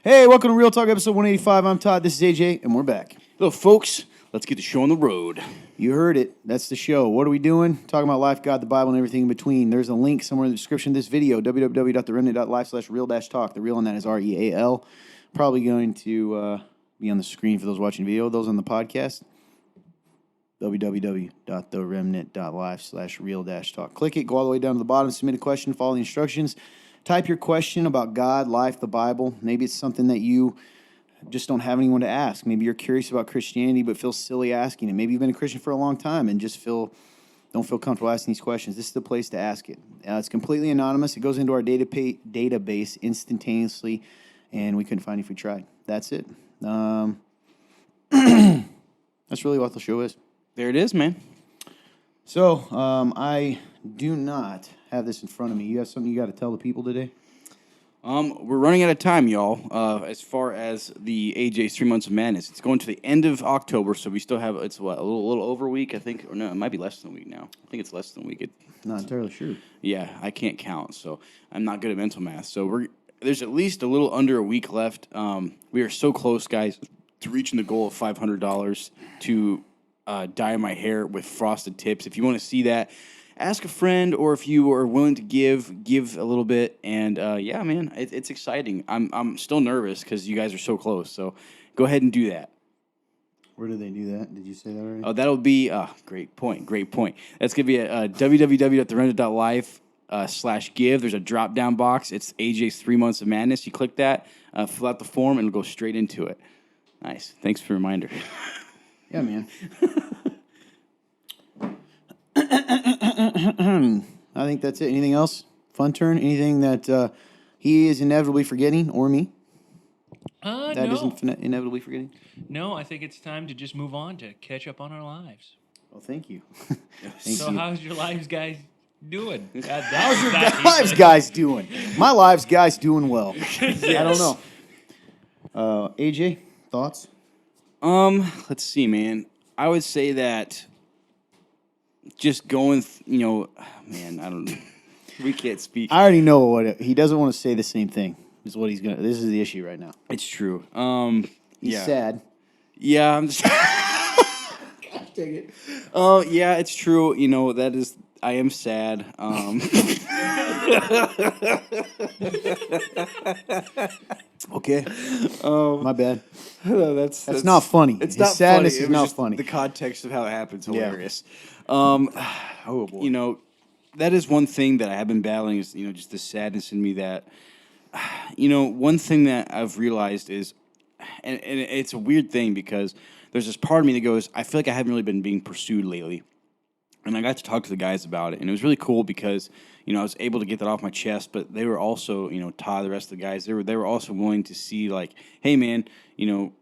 Hey, welcome to Real Talk episode 185. I'm Todd, this is AJ, and we're back. Hello, folks. Let's get the show on the road. You heard it. That's the show. What are we doing? Talking about life, God, the Bible, and everything in between. There's a link somewhere in the description of this video, www.theremnant.life/real-talk. The real on that is REAL. Probably going to be on the screen for those watching video. Those on the podcast, www.theremnant.life/real-talk. Click it, go all the way down to the bottom, submit a question, follow the instructions. Type your question about God, life, the Bible. Maybe it's something that you just don't have anyone to ask. Maybe you're curious about Christianity but feel silly asking it. Maybe you've been a Christian for a long time and just don't feel comfortable asking these questions. This is the place to ask it. It's completely anonymous. It goes into our database instantaneously, and we couldn't find it if we tried. That's it. That's really what the show is. There it is, man. So, I do not have this in front of me. You have something you got to tell the people today? We're running out of time, y'all. As far as the AJ's 3 months of madness, it's going to the end of October, so we still have a little over a week, I think, or no, it might be less than a week now. I think it's less than a week. Not entirely sure. Yeah, I can't count, so I'm not good at mental math. So there's at least a little under a week left. We are so close, guys, to reaching the goal of $500 to dye my hair with frosted tips. If you want to see that, ask a friend, or if you are willing to give a little bit. And yeah, man, it's exciting. I'm still nervous because you guys are so close. So go ahead and do that. Where do they do that? Did you say that already? Oh, that'll be great point. That's gonna be at www.theremnant.life/give. There's a drop down box. It's AJ's 3 months of madness. You click that, fill out the form, and it'll go straight into it. Nice. Thanks for the reminder. Yeah, man. I think that's it. Anything else? Fun turn? Anything that he is inevitably forgetting, or me? No. Isn't inevitably forgetting? No, I think it's time to just move on to catch up on our lives. Well, thank you. How's your lives guys doing? How's your lives guys doing? My lives guys doing well. Yes. I don't know. AJ, thoughts? Let's see, man. I would say that just going, man, I don't know. We can't speak. I already know he doesn't want to say the same thing. This is the issue right now. It's true. He's sad. Yeah, I'm just. God dang it. Yeah, it's true. I am sad. Okay. My bad. No, that's not funny. It's His not sadness funny. is not funny. The context of how it happens hilarious. Oh boy. That is one thing that I have been battling is just the sadness in me that one thing that I've realized is, and it's a weird thing because there's this part of me that goes, I feel like I haven't really been being pursued lately. And I got to talk to the guys about it, and it was really cool because, I was able to get that off my chest, but they were also, Todd, the rest of the guys, they were also willing to see, like, hey, man, you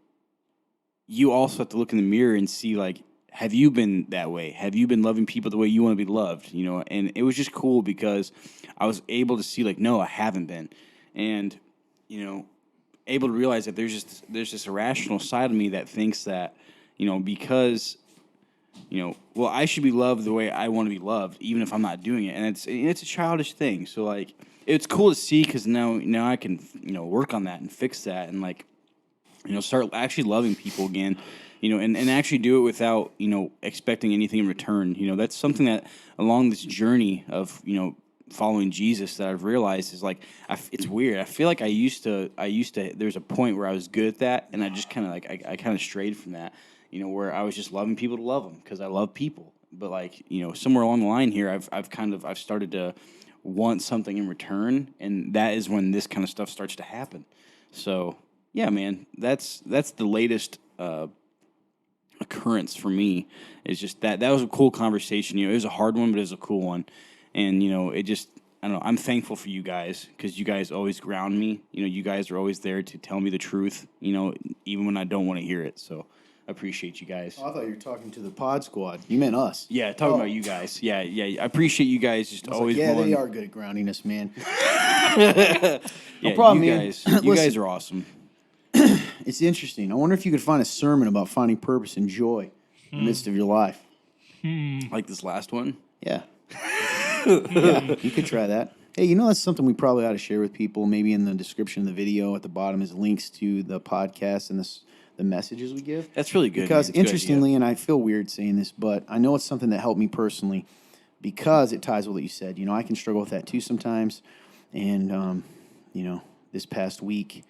also have to look in the mirror and see, like, have you been that way? Have you been loving people the way you want to be loved? And it was just cool because I was able to see, like, no, I haven't been. And, able to realize that there's this irrational side of me that thinks that, because... well, I should be loved the way I want to be loved, even if I'm not doing it. And it's a childish thing. So, like, it's cool to see because now I can, work on that and fix that and, like, start actually loving people again, and actually do it without, expecting anything in return. That's something that along this journey of, following Jesus that I've realized is, like, it's weird. I feel like I used to, there's a point where I was good at that, and I just kind of, like, I kind of strayed from that. Where I was just loving people to love them because I love people. But, like, somewhere along the line here, I've started to want something in return, and that is when this kind of stuff starts to happen. So, yeah, man, that's the latest occurrence for me. It's just that was a cool conversation. It was a hard one, but it was a cool one. And, it just, I don't know, I'm thankful for you guys because you guys always ground me. You guys are always there to tell me the truth, even when I don't want to hear it. So, I appreciate you guys. Oh, I thought you were talking to the pod squad. You meant us. Yeah, talking about you guys. Yeah. I appreciate you guys just always. Like, they are good at grounding us, man. No problem, you man. Guys, you guys are awesome. It's interesting. I wonder if you could find a sermon about finding purpose and joy in the midst of your life. Like this last one? Yeah. Yeah, you could try that. Hey, that's something we probably ought to share with people. Maybe in the description of the video at the bottom is links to the podcast and the messages we give. That's really good. Because man. It's a good interestingly, idea. and I feel weird saying this, but I know it's something that helped me personally because it ties with what you said. I can struggle with that too sometimes. And, this past week,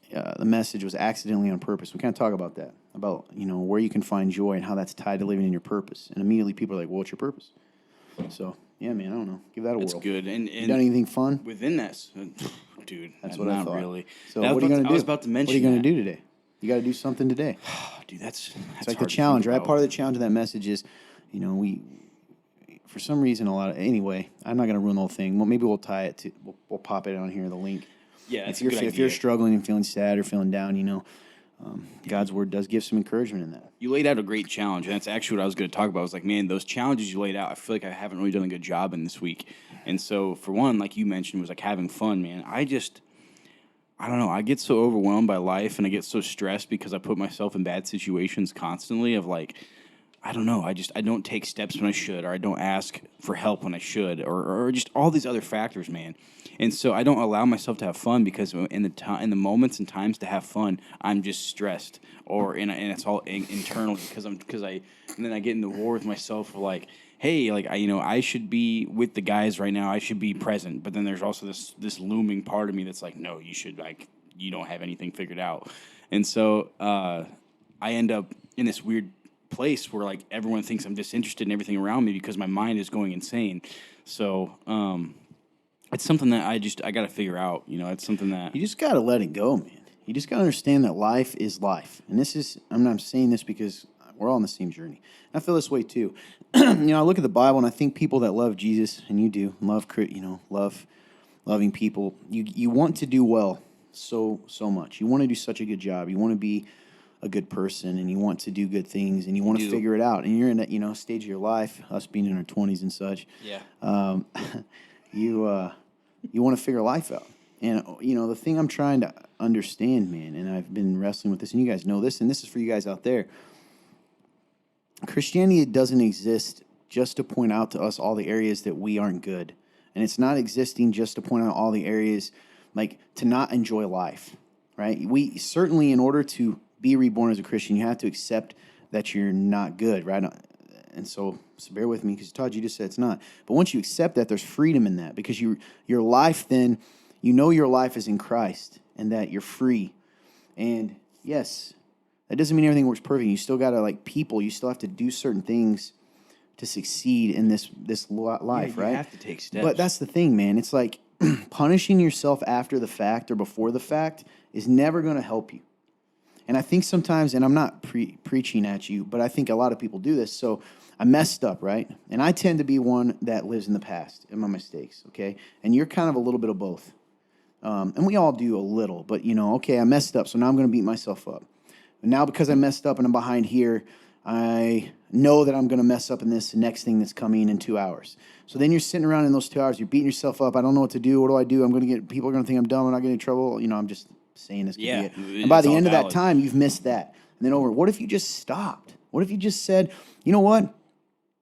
the message was accidentally on purpose. We kind of talk about that, about, where you can find joy and how that's tied to living in your purpose. And immediately people are like, well, what's your purpose? So, yeah, man, I don't know. Give that a whirl. It's good. And You done anything fun? within this, dude, That's what I not thought. really. So I what are you going to do? I was about to mention what are you going that. to do today? You got to do something today. Dude, that's It's like the challenge, right? Part of the challenge of that message is, we, for some reason, anyway, I'm not going to ruin the whole thing. Well, maybe we'll tie it to, we'll pop it on here, the link. Yeah, If you're struggling and feeling sad or feeling down, God's word does give some encouragement in that. You laid out a great challenge, and that's actually what I was going to talk about. I was like, man, those challenges you laid out, I feel like I haven't really done a good job in this week. And so, for one, like you mentioned, was like having fun, man. I don't know. I get so overwhelmed by life, and I get so stressed because I put myself in bad situations constantly of like, I don't know. I don't take steps when I should, or I don't ask for help when I should, or just all these other factors, man. And so I don't allow myself to have fun because in the moments and times to have fun, I'm just stressed, and it's all internally and then I get into war with myself of like, hey, like I should be with the guys right now. I should be present, but then there's also this looming part of me that's like, no, you don't have anything figured out, and so I end up in this weird place where like everyone thinks I'm disinterested in everything around me because my mind is going insane. So it's something that I got to figure out. It's something that You just got to let it go, man. You just got to understand that life is life. And I'm not saying this because we're all on the same journey. And I feel this way too. I look at the Bible and I think people that love Jesus, and you do, love loving people, you want to do well so much. You want to do such a good job. You want to be a good person, and you want to do good things, and you want to figure it out. And you're in that stage of your life, us being in our 20s and such. Yeah. You want to figure life out. And the thing I'm trying to understand, man, and I've been wrestling with this, and you guys know this, and this is for you guys out there. Christianity doesn't exist just to point out to us all the areas that we aren't good. And it's not existing just to point out all the areas, like, to not enjoy life, right? We certainly, in order to be reborn as a Christian, you have to accept that you're not good, right? And so bear with me, because Todd, you just said it's not. But once you accept that, there's freedom in that, because your life then, your life is in Christ and that you're free. And yes, that doesn't mean everything works perfect. You still got to, you still have to do certain things to succeed in this life, right? You have to take steps. But that's the thing, man. It's like punishing yourself after the fact or before the fact is never going to help you. And I think sometimes, and I'm not preaching at you, but I think a lot of people do this. So I messed up, right? And I tend to be one that lives in the past and my mistakes, okay? And you're kind of a little bit of both. And we all do a little, but, okay, I messed up, so now I'm going to beat myself up. And now because I messed up and I'm behind here, I know that I'm going to mess up in this next thing that's coming in 2 hours. So then you're sitting around in those 2 hours, you're beating yourself up. I don't know what to do. What do I do? People are going to think I'm dumb. I'm not getting in trouble. I'm just saying this could be it. And by the end of that time, you've missed that. And then what if you just stopped? What if you just said, you know what?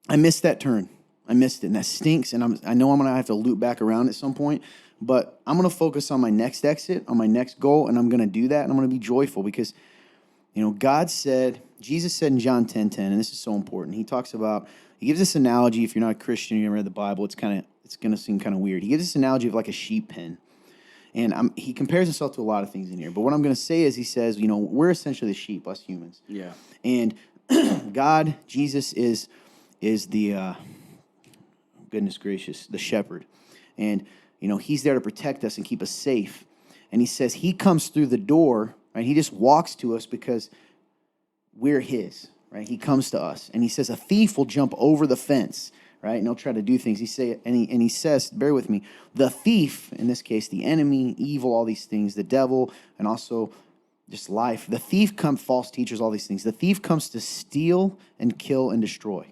I missed that turn. I missed it, and that stinks, and I know I'm going to have to loop back around at some point, but I'm going to focus on my next exit, on my next goal, and I'm going to do that, and I'm going to be joyful because, Jesus said in John 10:10, and this is so important. He gives this analogy. If you're not a Christian, you haven't read the Bible, it's going to seem kind of weird. He gives this analogy of like a sheep pen. And he compares himself to a lot of things in here. But what I'm going to say is he says, we're essentially the sheep, us humans. Yeah. And God, Jesus is the, goodness gracious, the shepherd. And, he's there to protect us and keep us safe. And he says he comes through the door, right? He just walks to us because we're his, right? He comes to us. And he says a thief will jump over the fence, right? And he'll try to do things. He says, bear with me, the thief, in this case, the enemy, evil, all these things, the devil, and also just life. The thief false teachers, all these things. The thief comes to steal and kill and destroy.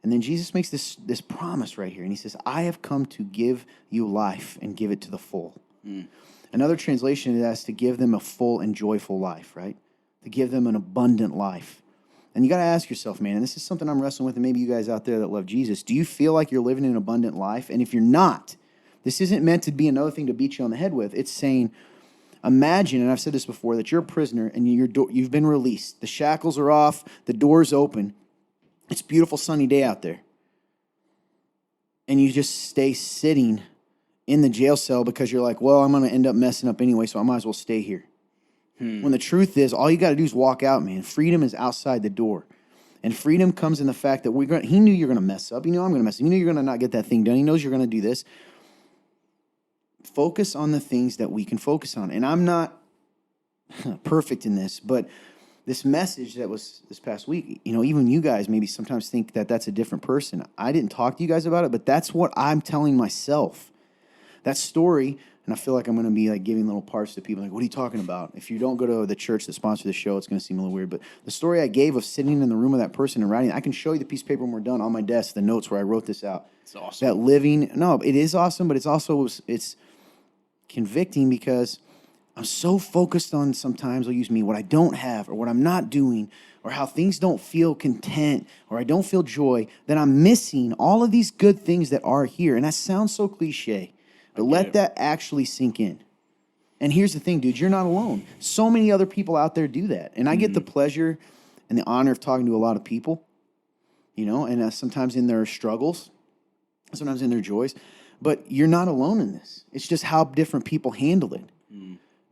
And then Jesus makes this promise right here. And he says, I have come to give you life and give it to the full. Another translation is to give them a full and joyful life, right? To give them an abundant life. And you got to ask yourself, man, and this is something I'm wrestling with, and maybe you guys out there that love Jesus, do you feel like you're living an abundant life? And if you're not, This isn't meant to be another thing to beat you on the head with. It's saying, imagine, and I've said this before, that you're a prisoner and you've been released. The shackles are off. The door's open. It's a beautiful sunny day out there. And you just stay sitting in the jail cell because you're like, well, I'm going to end up messing up anyway, so I might as well stay here. When the truth is, all you got to do is walk out, man. Freedom is outside the door. And freedom comes in the fact that he knew you're going to mess up. You know I'm going to mess up. You knew you're going to not get that thing done. He knows you're going to do this. Focus on the things that we can focus on. And I'm not perfect in this, but this message that was this past week, even you guys maybe sometimes think that that's a different person. I didn't talk to you guys about it, but that's what I'm telling myself. That story, and I feel like I'm going to be like giving little parts to people like, what are you talking about? If you don't go to the church that sponsored the show, it's going to seem a little weird. But the story I gave of sitting in the room with that person and writing, I can show you the piece of paper when we're done on my desk, the notes where I wrote this out. It's awesome. That living, no, it is awesome, but it's convicting because I'm so focused on sometimes, I'll use me, what I don't have or what I'm not doing or how things don't feel content or I don't feel joy, that I'm missing all of these good things that are here. And that sounds so cliche, but let that actually sink in. And here's the thing, dude, you're not alone. So many other people out there do that. And I get the pleasure and the honor of talking to a lot of people, and sometimes in their struggles, sometimes in their joys. But you're not alone in this. It's just how different people handle it.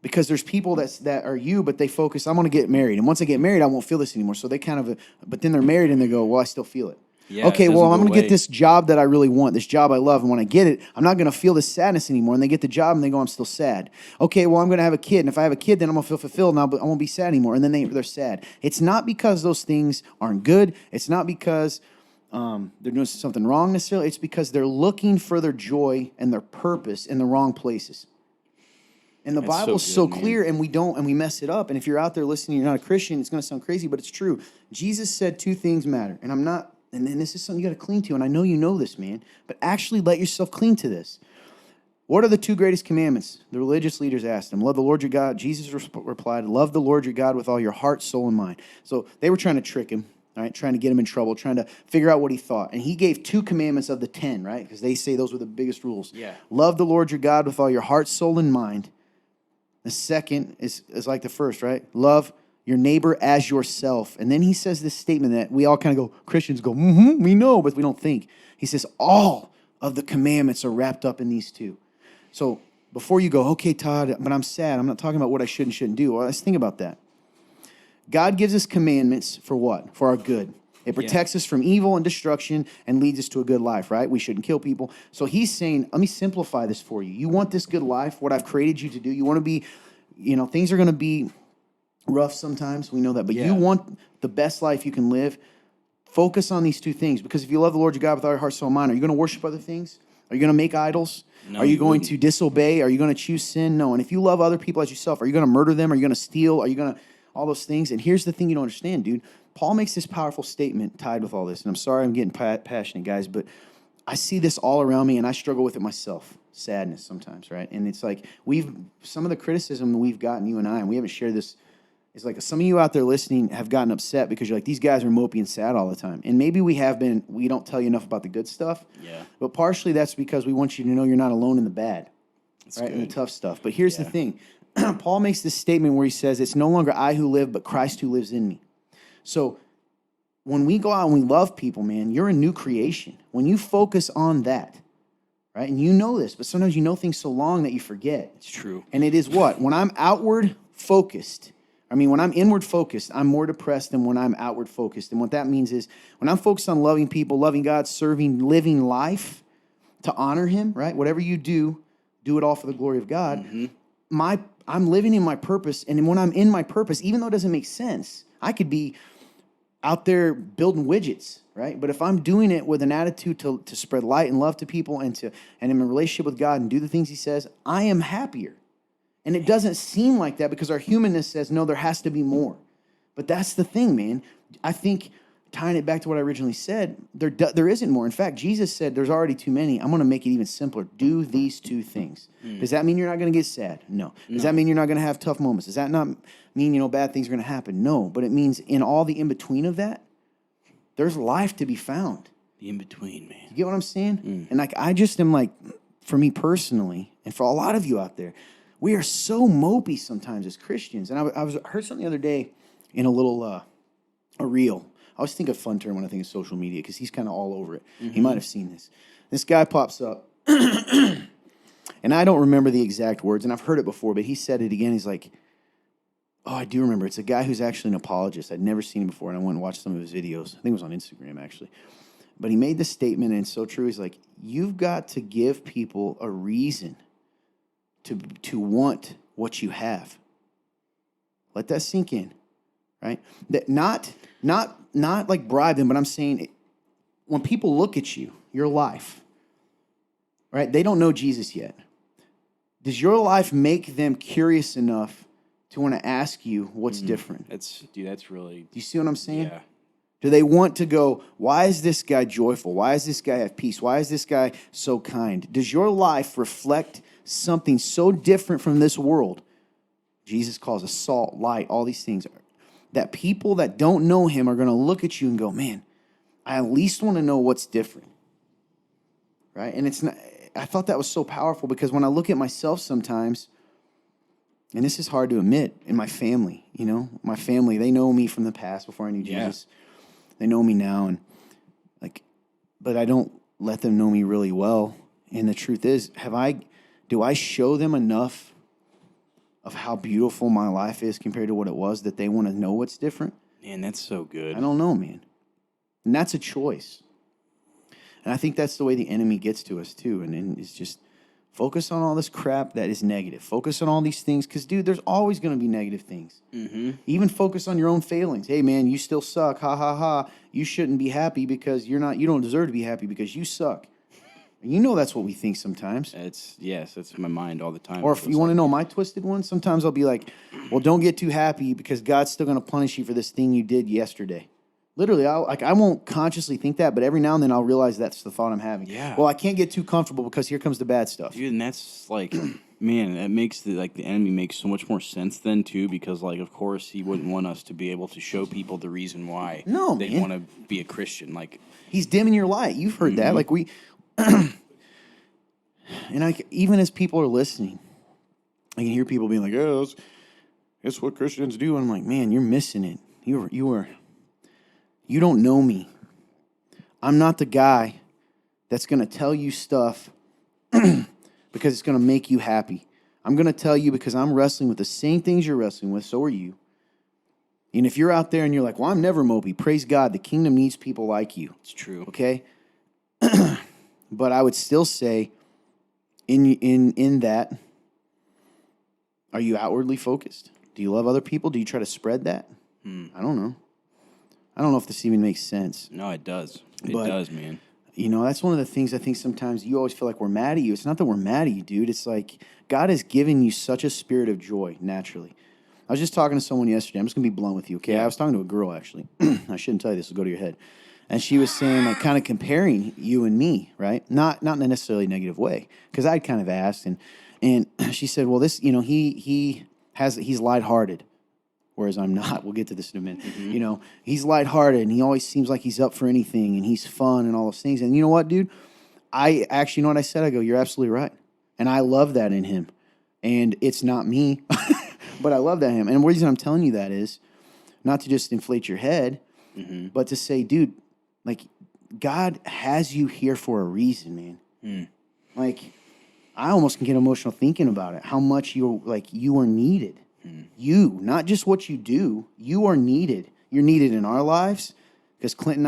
Because there's people that are you, but they focus, I'm going to get married. And once I get married, I won't feel this anymore. So they but then they're married and they go, well, I still feel it. Yeah, okay, well, I'm going to get this job that I really want, this job I love. And when I get it, I'm not going to feel this sadness anymore. And they get the job and they go, I'm still sad. Okay, well, I'm going to have a kid. And if I have a kid, then I'm going to feel fulfilled now, but I won't be sad anymore. And then they're sad. It's not because those things aren't good. It's not because they're doing something wrong necessarily. It's because they're looking for their joy and their purpose in the wrong places. And the Bible's so clear, and we mess it up. And if you're out there listening, you're not a Christian, it's going to sound crazy, but it's true. Jesus said two things matter. And this is something you got to cling to. And I know you know this, man, but actually let yourself cling to this. What are the two greatest commandments? The religious leaders asked him. Love the Lord your God. Jesus replied, love the Lord your God with all your heart, soul, and mind. So they were trying to trick him. All right, trying to get him in trouble, trying to figure out what he thought. And he gave 2 commandments of the 10, right? Because they say those were the biggest rules. Yeah. Love the Lord your God with all your heart, soul, and mind. The second is like the first, right? Love your neighbor as yourself. And then he says this statement that we all kind of go, Christians go, we know, but we don't think. He says all of the commandments are wrapped up in these 2. So before you go, okay, Todd, but I'm sad. I'm not talking about what I should and shouldn't do. Well, let's think about that. God gives us commandments for what? For our good. It protects us from evil and destruction and leads us to a good life, right? We shouldn't kill people. So he's saying, let me simplify this for you. You want this good life, what I've created you to do. You want to be, things are going to be rough sometimes. We know that. But you want the best life you can live. Focus on these 2 things. Because if you love the Lord your God with all your heart, soul, and mind, are you going to worship other things? Are you going to make idols? No, are you going to disobey? Are you going to choose sin? No. And if you love other people as yourself, are you going to murder them? Are you going to steal? Are you going to... all those things. And here's the thing you don't understand, dude. Paul makes this powerful statement tied with all this. And I'm sorry I'm getting passionate, guys, but I see this all around me and I struggle with it myself. Sadness sometimes, right? And it's like some of the criticism we've gotten, you and I, and we haven't shared this, is like some of you out there listening have gotten upset because you're like, these guys are mopey and sad all the time. And maybe we have been, we don't tell you enough about the good stuff. Yeah. But partially that's because we want you to know you're not alone in the bad, that's right? Good. And the tough stuff. But here's the thing. Paul makes this statement where he says, it's no longer I who live, but Christ who lives in me. So when we go out and we love people, man, you're a new creation. When you focus on that, right? And you know this, but sometimes you know things so long that you forget. It's true. And it is what? When I'm outward focused, when I'm inward focused, I'm more depressed than when I'm outward focused. And what that means is when I'm focused on loving people, loving God, serving, living life to honor him, right? Whatever you do it all for the glory of God. Mm-hmm. I'm living in my purpose, and when I'm in my purpose, even though it doesn't make sense, I could be out there building widgets, right? But if I'm doing it with an attitude to spread light and love to people and in a relationship with God and do the things he says, I am happier. And it doesn't seem like that because our humanness says, no, there has to be more. But that's the thing, man. I think tying it back to what I originally said, there isn't more. In fact, Jesus said there's already too many. I'm going to make it even simpler. Do these 2 things. Does that mean you're not going to get sad? No. Does that mean you're not going to have tough moments? Does that not mean, bad things are going to happen? No. But it means in all the in-between of that, there's life to be found. The in-between, man. You get what I'm saying? And I just am like, for me personally, and for a lot of you out there, we are so mopey sometimes as Christians. And I heard something the other day in a little a reel. I always think of Fun Term when I think of social media because he's kind of all over it. He might have seen this. This guy pops up, and I don't remember the exact words, and I've heard it before, but he said it again. He's like, oh, I do remember. It's a guy who's actually an apologist. I'd never seen him before, and I went and watched some of his videos. I think it was on Instagram, actually. But he made this statement, and it's so true. He's like, you've got to give people a reason to want what you have. Let that sink in, right? That not like bribe them, but I'm saying when people look at you, your life, right? They don't know Jesus yet. Does your life make them curious enough to want to ask you what's different? That's really. Do you see what I'm saying? Yeah. Do they want to go, why is this guy joyful? Why does this guy have peace? Why is this guy so kind? Does your life reflect something so different from this world? Jesus calls us salt, light, all these things. That people that don't know him are going to look at you and go, man, I at least want to know what's different. Right? And it's not, I thought that was so powerful because when I look at myself sometimes, and this is hard to admit, in my family, my family, they know me from the past before I knew Jesus. They know me now, and but I don't let them know me really well. And the truth is, do I show them enough of how beautiful my life is compared to what it was that they want to know what's different? Man, that's so good. I don't know, man. And that's a choice. And I think that's the way the enemy gets to us too. And it's just focus on all this crap that is negative. Focus on all these things because, dude, there's always going to be negative things. Even focus on your own failings. Hey, man, you still suck. Ha, ha, ha. You shouldn't be happy because you don't deserve to be happy because you suck. And that's what we think sometimes. That's in my mind all the time. Or if you want to know my twisted one, sometimes I'll be like, well, don't get too happy because God's still going to punish you for this thing you did yesterday. Literally, I won't consciously think that, but every now and then I'll realize that's the thought I'm having. Yeah. Well, I can't get too comfortable because here comes the bad stuff. Dude, and that's like, man, that makes the enemy makes so much more sense then too, because of course he wouldn't want us to be able to show people the reason why they want to be a Christian. He's dimming your light. You've heard that. And even as people are listening, I can hear people being like, "Oh, that's what Christians do." And I'm like, "Man, you're missing it. You don't know me. I'm not the guy that's going to tell you stuff because it's going to make you happy. I'm going to tell you because I'm wrestling with the same things you're wrestling with. So are you. And if you're out there and you're like, well, I'm never mopey. Praise God. The kingdom needs people like you. It's true. Okay? But I would still say in that, are you outwardly focused? Do you love other people? Do you try to spread that? I don't know. I don't know if this even makes sense. No, it does. It does, man. That's one of the things I think sometimes you always feel like we're mad at you. It's not that we're mad at you, dude. It's like God has given you such a spirit of joy naturally. I was just talking to someone yesterday. I'm just going to be blunt with you, okay? I was talking to a girl, actually. I shouldn't tell you this. It'll go to your head. And she was saying, kind of comparing you and me, right? Not in a necessarily negative way, because I'd kind of asked. And she said, well, this, he's lighthearted. Whereas I'm not. We'll get to this in a minute. He's lighthearted, and he always seems like he's up for anything, and he's fun and all those things. And you know what, dude? I actually, you know what I said? I go, you're absolutely right. And I love that in him. And it's not me, but I love that in him. And the reason I'm telling you that is not to just inflate your head, but to say, dude, God has you here for a reason, man. I almost can get emotional thinking about it, how much you are needed. You, not just what you do, you are needed. You're needed in our lives because Clint's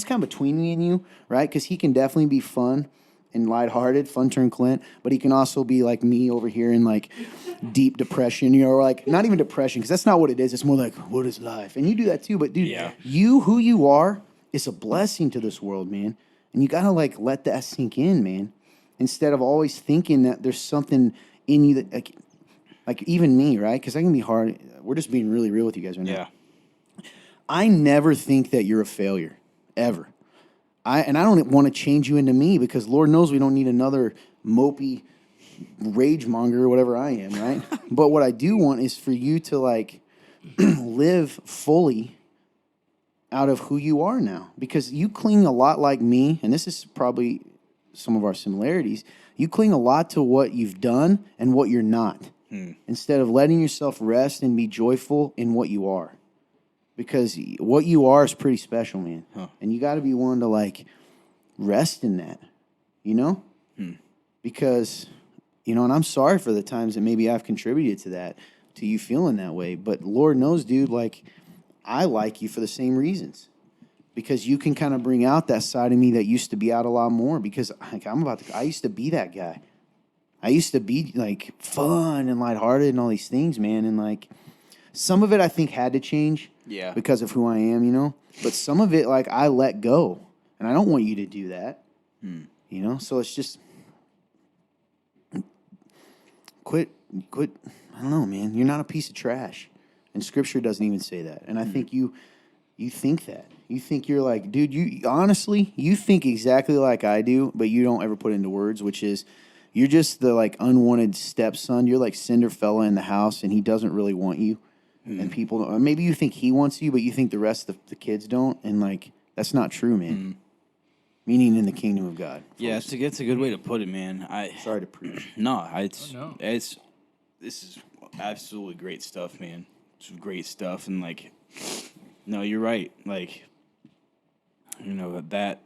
kind of between me and you, right? Because he can definitely be fun and lighthearted, fun turn Clint, but he can also be like me over here in deep depression, or not even depression because that's not what it is. It's more like, what is life? And you do that too, but dude, who you are is a blessing to this world, man. And you got to let that sink in, man, instead of always thinking that there's something in you that even me, right? Because I can be hard. We're just being really real with you guys right now. Yeah. I never think that you're a failure, ever. I don't want to change you into me because Lord knows we don't need another mopey rage monger or whatever I am, right? But what I do want is for you to live fully out of who you are now, because you cling a lot like me, and this is probably some of our similarities, you cling a lot to what you've done and what you're not, instead of letting yourself rest and be joyful in what you are. Because what you are is pretty special, man. And you got to be willing to, like, rest in that, you know? Because, you know, and I'm sorry for the times that maybe I've contributed to that, to you feeling that way. But Lord knows, dude, like, I like you for the same reasons. Because you can kind of bring out that side of me that used to be out a lot more. Because, like, I used to be that guy. I used to be, like, fun and lighthearted and all these things, man. And, like, some of it I think had to change. Yeah. Because of who I am, you know? But some of it, like, I let go. And I don't want you to do that. You know? So it's just... Quit. I don't know, man. You're not a piece of trash. And Scripture doesn't even say that. And I think you think that. You think you're like, dude, you think exactly like I do, but you don't ever put it into words, which is you're just the, like, unwanted stepson. You're like Cinderella in the house, and he doesn't really want you. And people don't. Or maybe you think he wants you, but you think the rest of the kids don't. And, like, that's not true, man. Meaning in the kingdom of God. Yeah, it's a good way to put it, man. Sorry to preach. No, no. this is absolutely great stuff, man. It's great stuff, and, like, no, you're right. Like, you know, that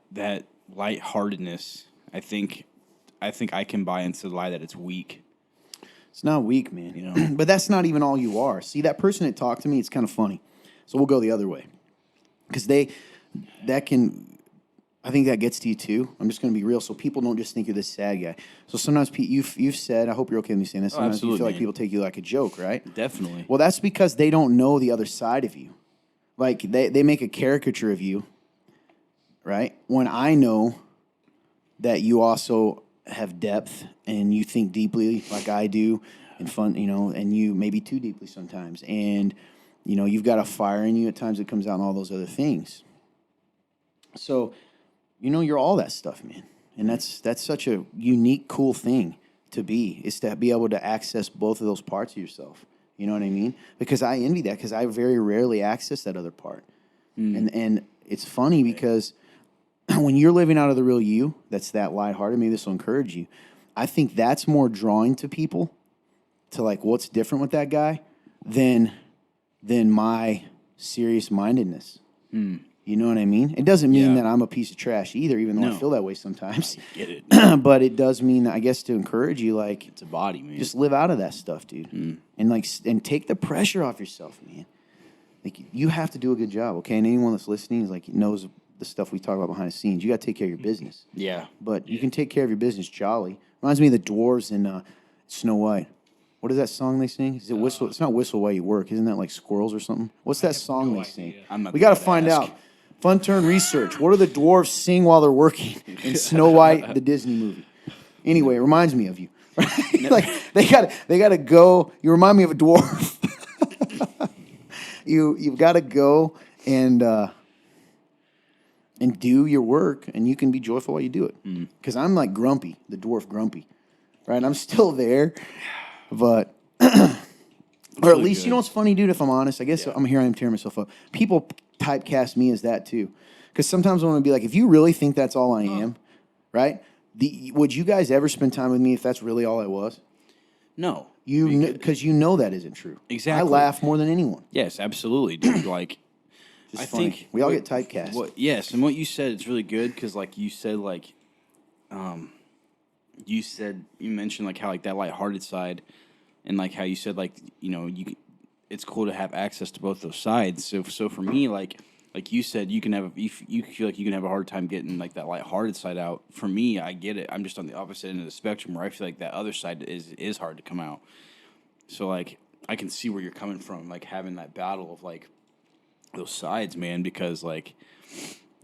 lightheartedness. I think I can buy into the lie that it's weak. It's not weak, man. You know? But that's not even all you are. See, that person that talked to me, it's kind of funny. So we'll go the other way. Because I think that gets to you too. I'm just going to be real, so people don't just think you're this sad guy. So sometimes you've said, I hope you're okay with me saying this, sometimes you feel like people take you like a joke, right? Definitely. Well, that's because they don't know the other side of you. Like, they make a caricature of you, right? When I know that you also have depth and you think deeply like I do and fun, you know, and you maybe too deeply sometimes. And, you know, you've got a fire in you at times that comes out and all those other things. So, you know, you're all that stuff, man. And that's such a unique, cool thing to be, is to be able to access both of those parts of yourself. You know what I mean? Because I envy that, because I very rarely access that other part. And it's funny because when you're living out of the real you, that's that lighthearted, maybe this will encourage you. I think that's more drawing to people, to, like, what's different with that guy than my serious mindedness. You know what I mean? It doesn't mean that I'm a piece of trash either, even though I feel that way sometimes. I get it. But it does mean, I guess, to encourage you, like, It's a body, man. just live out of that stuff, dude. And take the pressure off yourself, man. Like, you have to do a good job, okay? And anyone that's listening is like, knows the stuff we talk about behind the scenes. You got to take care of your business. Yeah. But you can take care of your business jolly. Reminds me of the dwarves in Snow White. What is that song they sing? Is it Whistle? It's not Whistle While You Work. Isn't that like squirrels or something? What's that song they sing? We got to find out. Fun turn research. What do the dwarves sing while they're working in Snow White, the Disney movie? Anyway, it reminds me of you. Right? Like, they gotta go. You remind me of a dwarf. You've got to go and do your work, and you can be joyful while you do it. Because I'm like Grumpy, the dwarf Grumpy, right? I'm still there, but or at least, you know what's funny, dude? If I'm honest, I guess I am tearing myself up. People typecast me as that too, because sometimes I want to be like, if you really think that's all I am, right? Would you guys ever spend time with me if that's really all I was? No. Because you know that isn't true. Exactly. I laugh more than anyone. Yes, absolutely, dude. Like, Just I funny. think we all get typecast. Yes, and what you said, it's really good because, like, you mentioned like how, like, that lighthearted side, and like how you said, like, you know, it's cool to have access to both those sides. So for me, like you said, you feel like you can have a hard time getting, like, that lighthearted side out. For me, I get it. I'm just on the opposite end of the spectrum where I feel like that other side is hard to come out. So, like, I can see where you're coming from, like, having that battle of, like, those sides, man, because, like,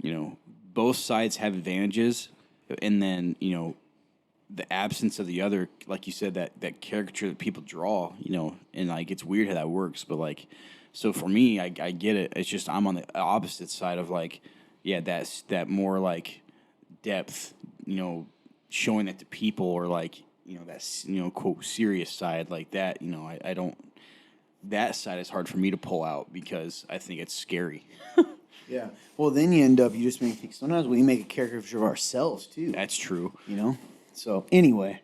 you know, both sides have advantages, and then, you know, the absence of the other, like you said, that caricature that people draw, you know, and, like, it's weird how that works, but, like, so for me, I get it. It's just I'm on the opposite side of, like, yeah, that more, like, depth, you know, showing it to people, or, like, you know, that's, you know, quote, serious side like that, you know, I don't, that side is hard for me to pull out because I think it's scary. Yeah. Well, then you end up, you just make think sometimes we make a caricature of ourselves too. That's true. You know? So, anyway,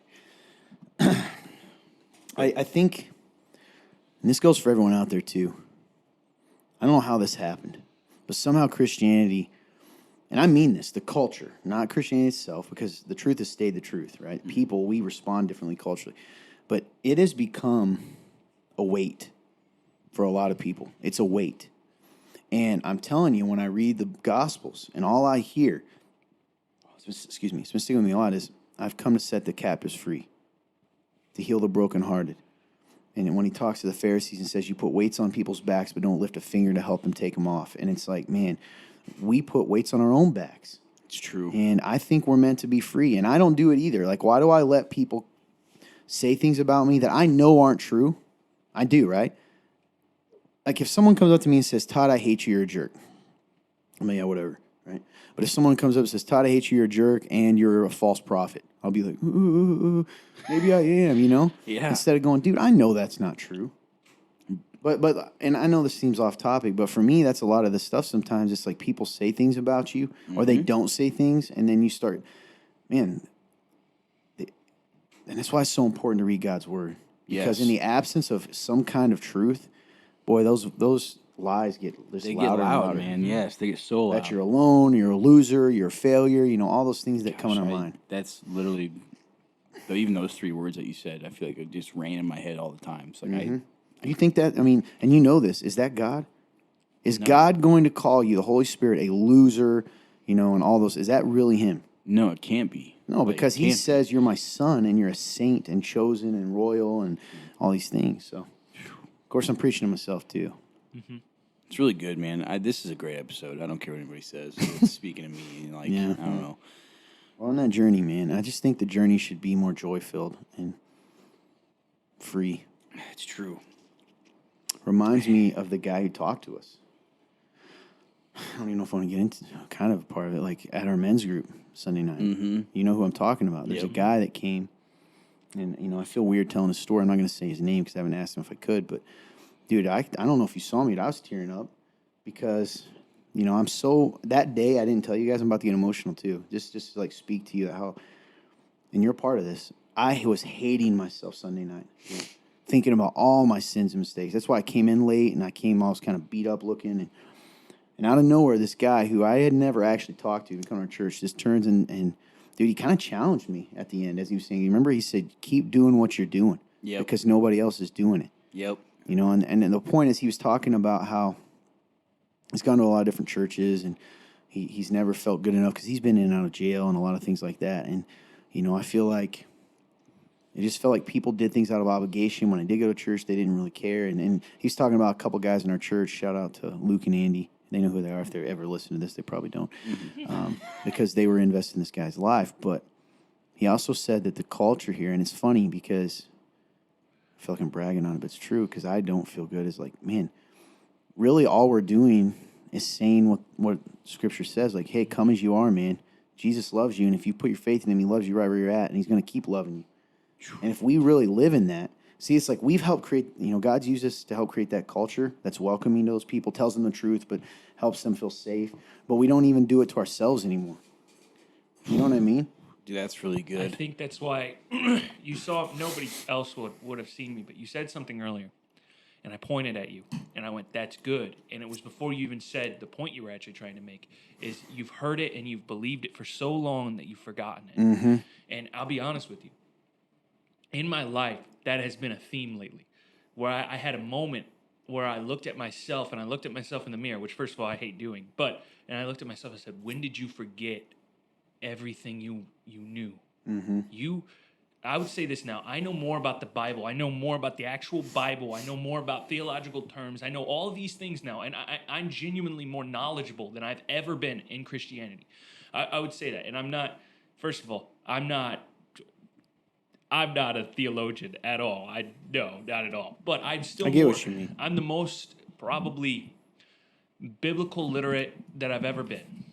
I think, and this goes for everyone out there too. I don't know how this happened, but somehow Christianity, and I mean this, the culture, not Christianity itself, because the truth has stayed the truth, right? People, we respond differently culturally. But it has become a weight for a lot of people. It's a weight. And I'm telling you, when I read the Gospels and all I hear, it's been sticking with me a lot, is I've come to set the captives free, to heal the brokenhearted. And when he talks to the Pharisees and says, you put weights on people's backs, but don't lift a finger to help them take them off. And it's like, man, we put weights on our own backs. It's true. And I think we're meant to be free. And I don't do it either. Like, why do I let people say things about me that I know aren't true? I do, right? Like, if someone comes up to me and says, Todd, I hate you, you're a jerk. I mean, yeah, whatever, right? But if someone comes up and says, Todd, I hate you, you're a jerk, and you're a false prophet, I'll be like, ooh, maybe I am, you know? Yeah. Instead of going, dude, I know that's not true. But and I know this seems off topic, but for me, that's a lot of the stuff sometimes. It's like people say things about you, or they don't say things, and then you start, man, and that's why it's so important to read God's word. Because Yes. in the absence of some kind of truth, boy, those lies get just They louder get and loud, louder. man. Yes, they get so loud. That you're alone, you're a loser, you're a failure, you know, all those things that come in our mind. That's literally, though, even those 3 words that you said, I feel like it just ran in my head all the time. It's like You think that, I mean, and you know this, is that God? Is God going to call you, the Holy Spirit, a loser, you know, and all those? Is that really him? no, it can't be. No, Like, because it he can't be. says you're my son and you're a saint and chosen and royal and all these things. So, of course, I'm preaching to myself too. It's really good, man. This is a great episode. I don't care what anybody says. It's speaking to me, and like, Yeah. I don't know. Well, on that journey, man, I just think the journey should be more joy-filled and free. It's true. Reminds me of the guy who talked to us. I don't even know if I want to get into kind of a part of it, like at our men's group Sunday night. Mm-hmm. You know who I'm talking about. There's Yep. a guy that came, and, you know, I feel weird telling his story. I'm not going to say his name because I haven't asked him if I could, but, dude, I don't know if you saw me, but I was tearing up because, you know, that day I didn't tell you guys, I'm about to get emotional too. Just to, like, speak to you how, and you're part of this, I was hating myself Sunday night. Thinking about all my sins and mistakes. That's why I came in late, and I was kind of beat up looking, and out of nowhere, this guy who I had never actually talked to, come to our church, just turns and dude, he kind of challenged me at the end as he was saying. Remember, he said, "Keep doing what you're doing, because nobody else is doing it." Yep. You know, and the point is, he was talking about how he's gone to a lot of different churches, and he's never felt good enough because he's been in and out of jail and a lot of things like that. And you know, I feel like it just felt like people did things out of obligation. When I did go to church, they didn't really care. And he's talking about a couple guys in our church. Shout out to Luke and Andy. They know who they are. If they ever listen to this, they probably don't. Because they were invested in this guy's life. But he also said that the culture here, and it's funny because I feel like I'm bragging on it, but it's true because I don't feel good. Is like, man, really all we're doing is saying what Scripture says. Like, hey, come as you are, man. Jesus loves you. And if you put your faith in him, he loves you right where you're at. And he's going to keep loving you. And if we really live in that, see, it's like we've helped create, you know, God's used us to help create that culture that's welcoming to those people, tells them the truth, but helps them feel safe. But we don't even do it to ourselves anymore. You know what I mean? Dude, that's really I good. think that's why you saw nobody else would have seen me, but you said something earlier, and I pointed at you, and I went, "That's good." And it was before you even said the point you were actually trying to make. Is you've heard it and you've believed it for so long that you've forgotten it. And I'll be honest with you. In my life, that has been a theme lately, where I had a moment where I looked at myself, and I looked at myself in the mirror, which, first of all, I hate doing. And I looked at myself and said, when did you forget everything you knew? I would say this now. I know more about the Bible. I know more about the actual Bible. I know more about theological terms. I know all of these things now, and I'm genuinely more knowledgeable than I've ever been in Christianity. I would say that. And I'm not, first of all, I'm not a theologian at all. No, not at all. But I'm still I get what you mean. I'm the most probably biblical literate that I've ever been.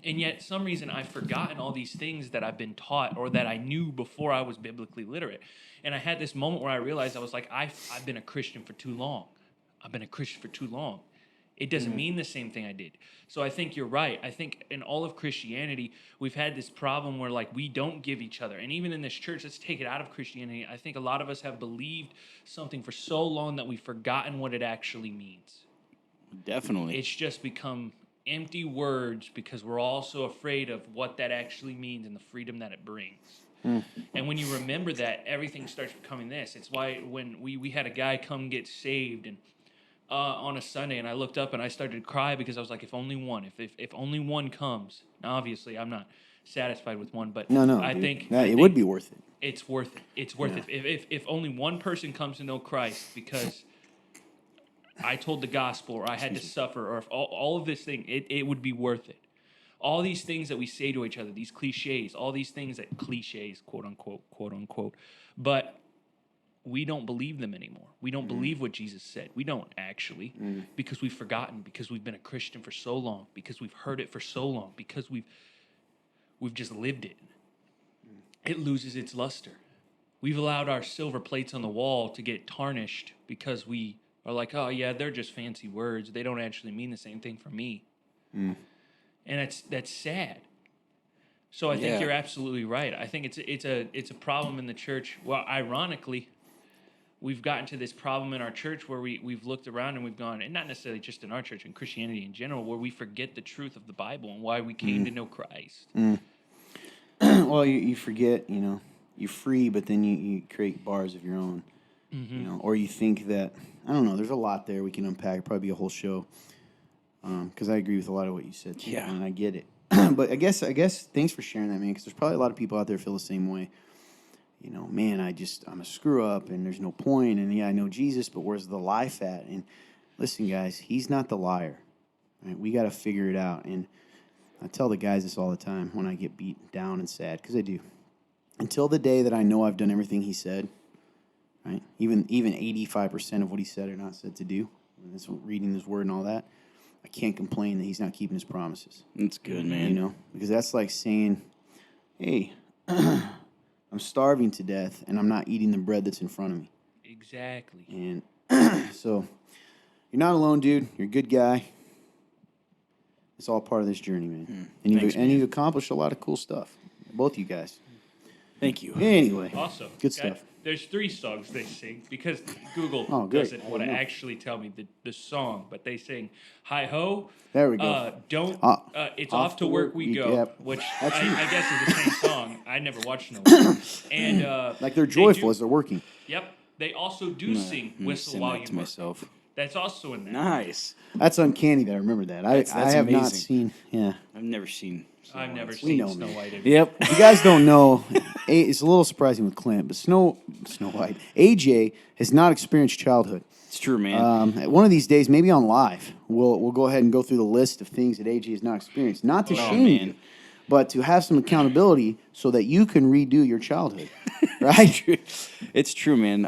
And yet, some reason, I've forgotten all these things that I've been taught or that I knew before I was biblically literate. And I had this moment where I realized I was like, I've been a Christian for too long. I've been a Christian for too long. It doesn't mean the same thing I did. So I think you're right. I think in all of Christianity, we've had this problem where like we don't give each other. And even in this church, let's take it out of Christianity. I think a lot of us have believed something for so long that we've forgotten what it actually means. Definitely. It's just become empty words because we're all so afraid of what that actually means and the freedom that it brings. And when you remember that, everything starts becoming this. It's why when we had a guy come get saved and on a Sunday, and I looked up and I started to cry because I was like, if only one, if only one comes. Now, obviously, I'm not satisfied with one, but No, I dude. think It would be worth it. it's worth it. It's worth it. If only one person comes to know Christ because I told the gospel or I had to suffer or if all of this thing, it would be worth it. All these things that we say to each other, these cliches, all these things that cliches, quote unquote, but we don't believe them anymore. We don't believe what Jesus said. We don't actually because we've forgotten, because we've been a Christian for so long, because we've heard it for so long, because we've just lived it. It loses its luster. We've allowed our silver plates on the wall to get tarnished because we are like, oh yeah, they're just fancy words. They don't actually mean the same thing for me. And that's sad. So I think you're absolutely right. I think it's a problem in the church. Well, ironically, we've gotten to this problem in our church where we've looked around and we've gone, and not necessarily just in our church, in Christianity in general, where we forget the truth of the Bible and why we came to know Christ. Well, you forget, you're free, but then you create bars of your own, or you think that, I don't know, there's a lot there we can unpack. It'd probably be a whole show, because I agree with a lot of what you said, too, and I get it. But I guess thanks for sharing that, man, because there's probably a lot of people out there who feel the same way. Man, I'm a screw up and there's no point. And yeah, I know Jesus, but where's the life at? And listen, guys, he's not the liar. Right? We got to figure it out. And I tell the guys this all the time when I get beat down and sad, because I do. Until the day that I know I've done everything he said, right? Even 85% of what he said or not said to do, reading his word and all that, I can't complain that he's not keeping his promises. That's good, man. Because that's like saying, hey, I'm starving to death, and I'm not eating the bread that's in front of me. Exactly. And so you're not alone, dude. You're a good guy. It's all part of this journey, man. And you've accomplished a lot of cool stuff. Both you guys. Thank you. Anyway. Also, good stuff. There's 3 songs they sing because Google doesn't want to actually tell me the song, but they sing "Hi Ho." There we go. It's off to work we go, yep. which I guess is the same song. I never watched no one. And like they're joyful as they're working. Yep. They also do sing "Whistle While You Work." Myself. That's also in there. Nice. That's uncanny that I remember that. I have not seen. Yeah. I've never seen. I've never seen Snow White. Yep. If you guys don't know, it's a little surprising with Clint, but Snow White, AJ has not experienced childhood. It's true, man. One of these days, maybe on live, we'll go ahead and go through the list of things that AJ has not experienced. Not to shame you, but to have some accountability so that you can redo your childhood. Right? It's true, man.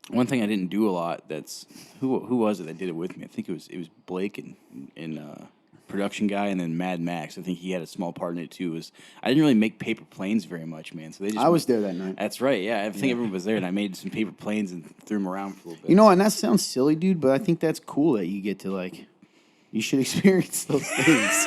One thing I didn't do a lot. That's who was it that did it with me? I think it was Blake and production guy, and then Mad Max. I think he had a small part in it too. I didn't really make paper planes very much, man. So I was there that night. That's right. Yeah, I think everyone was there, and I made some paper planes and threw them around for a little bit. And that sounds silly, dude, but I think that's cool that you get to you should experience those things.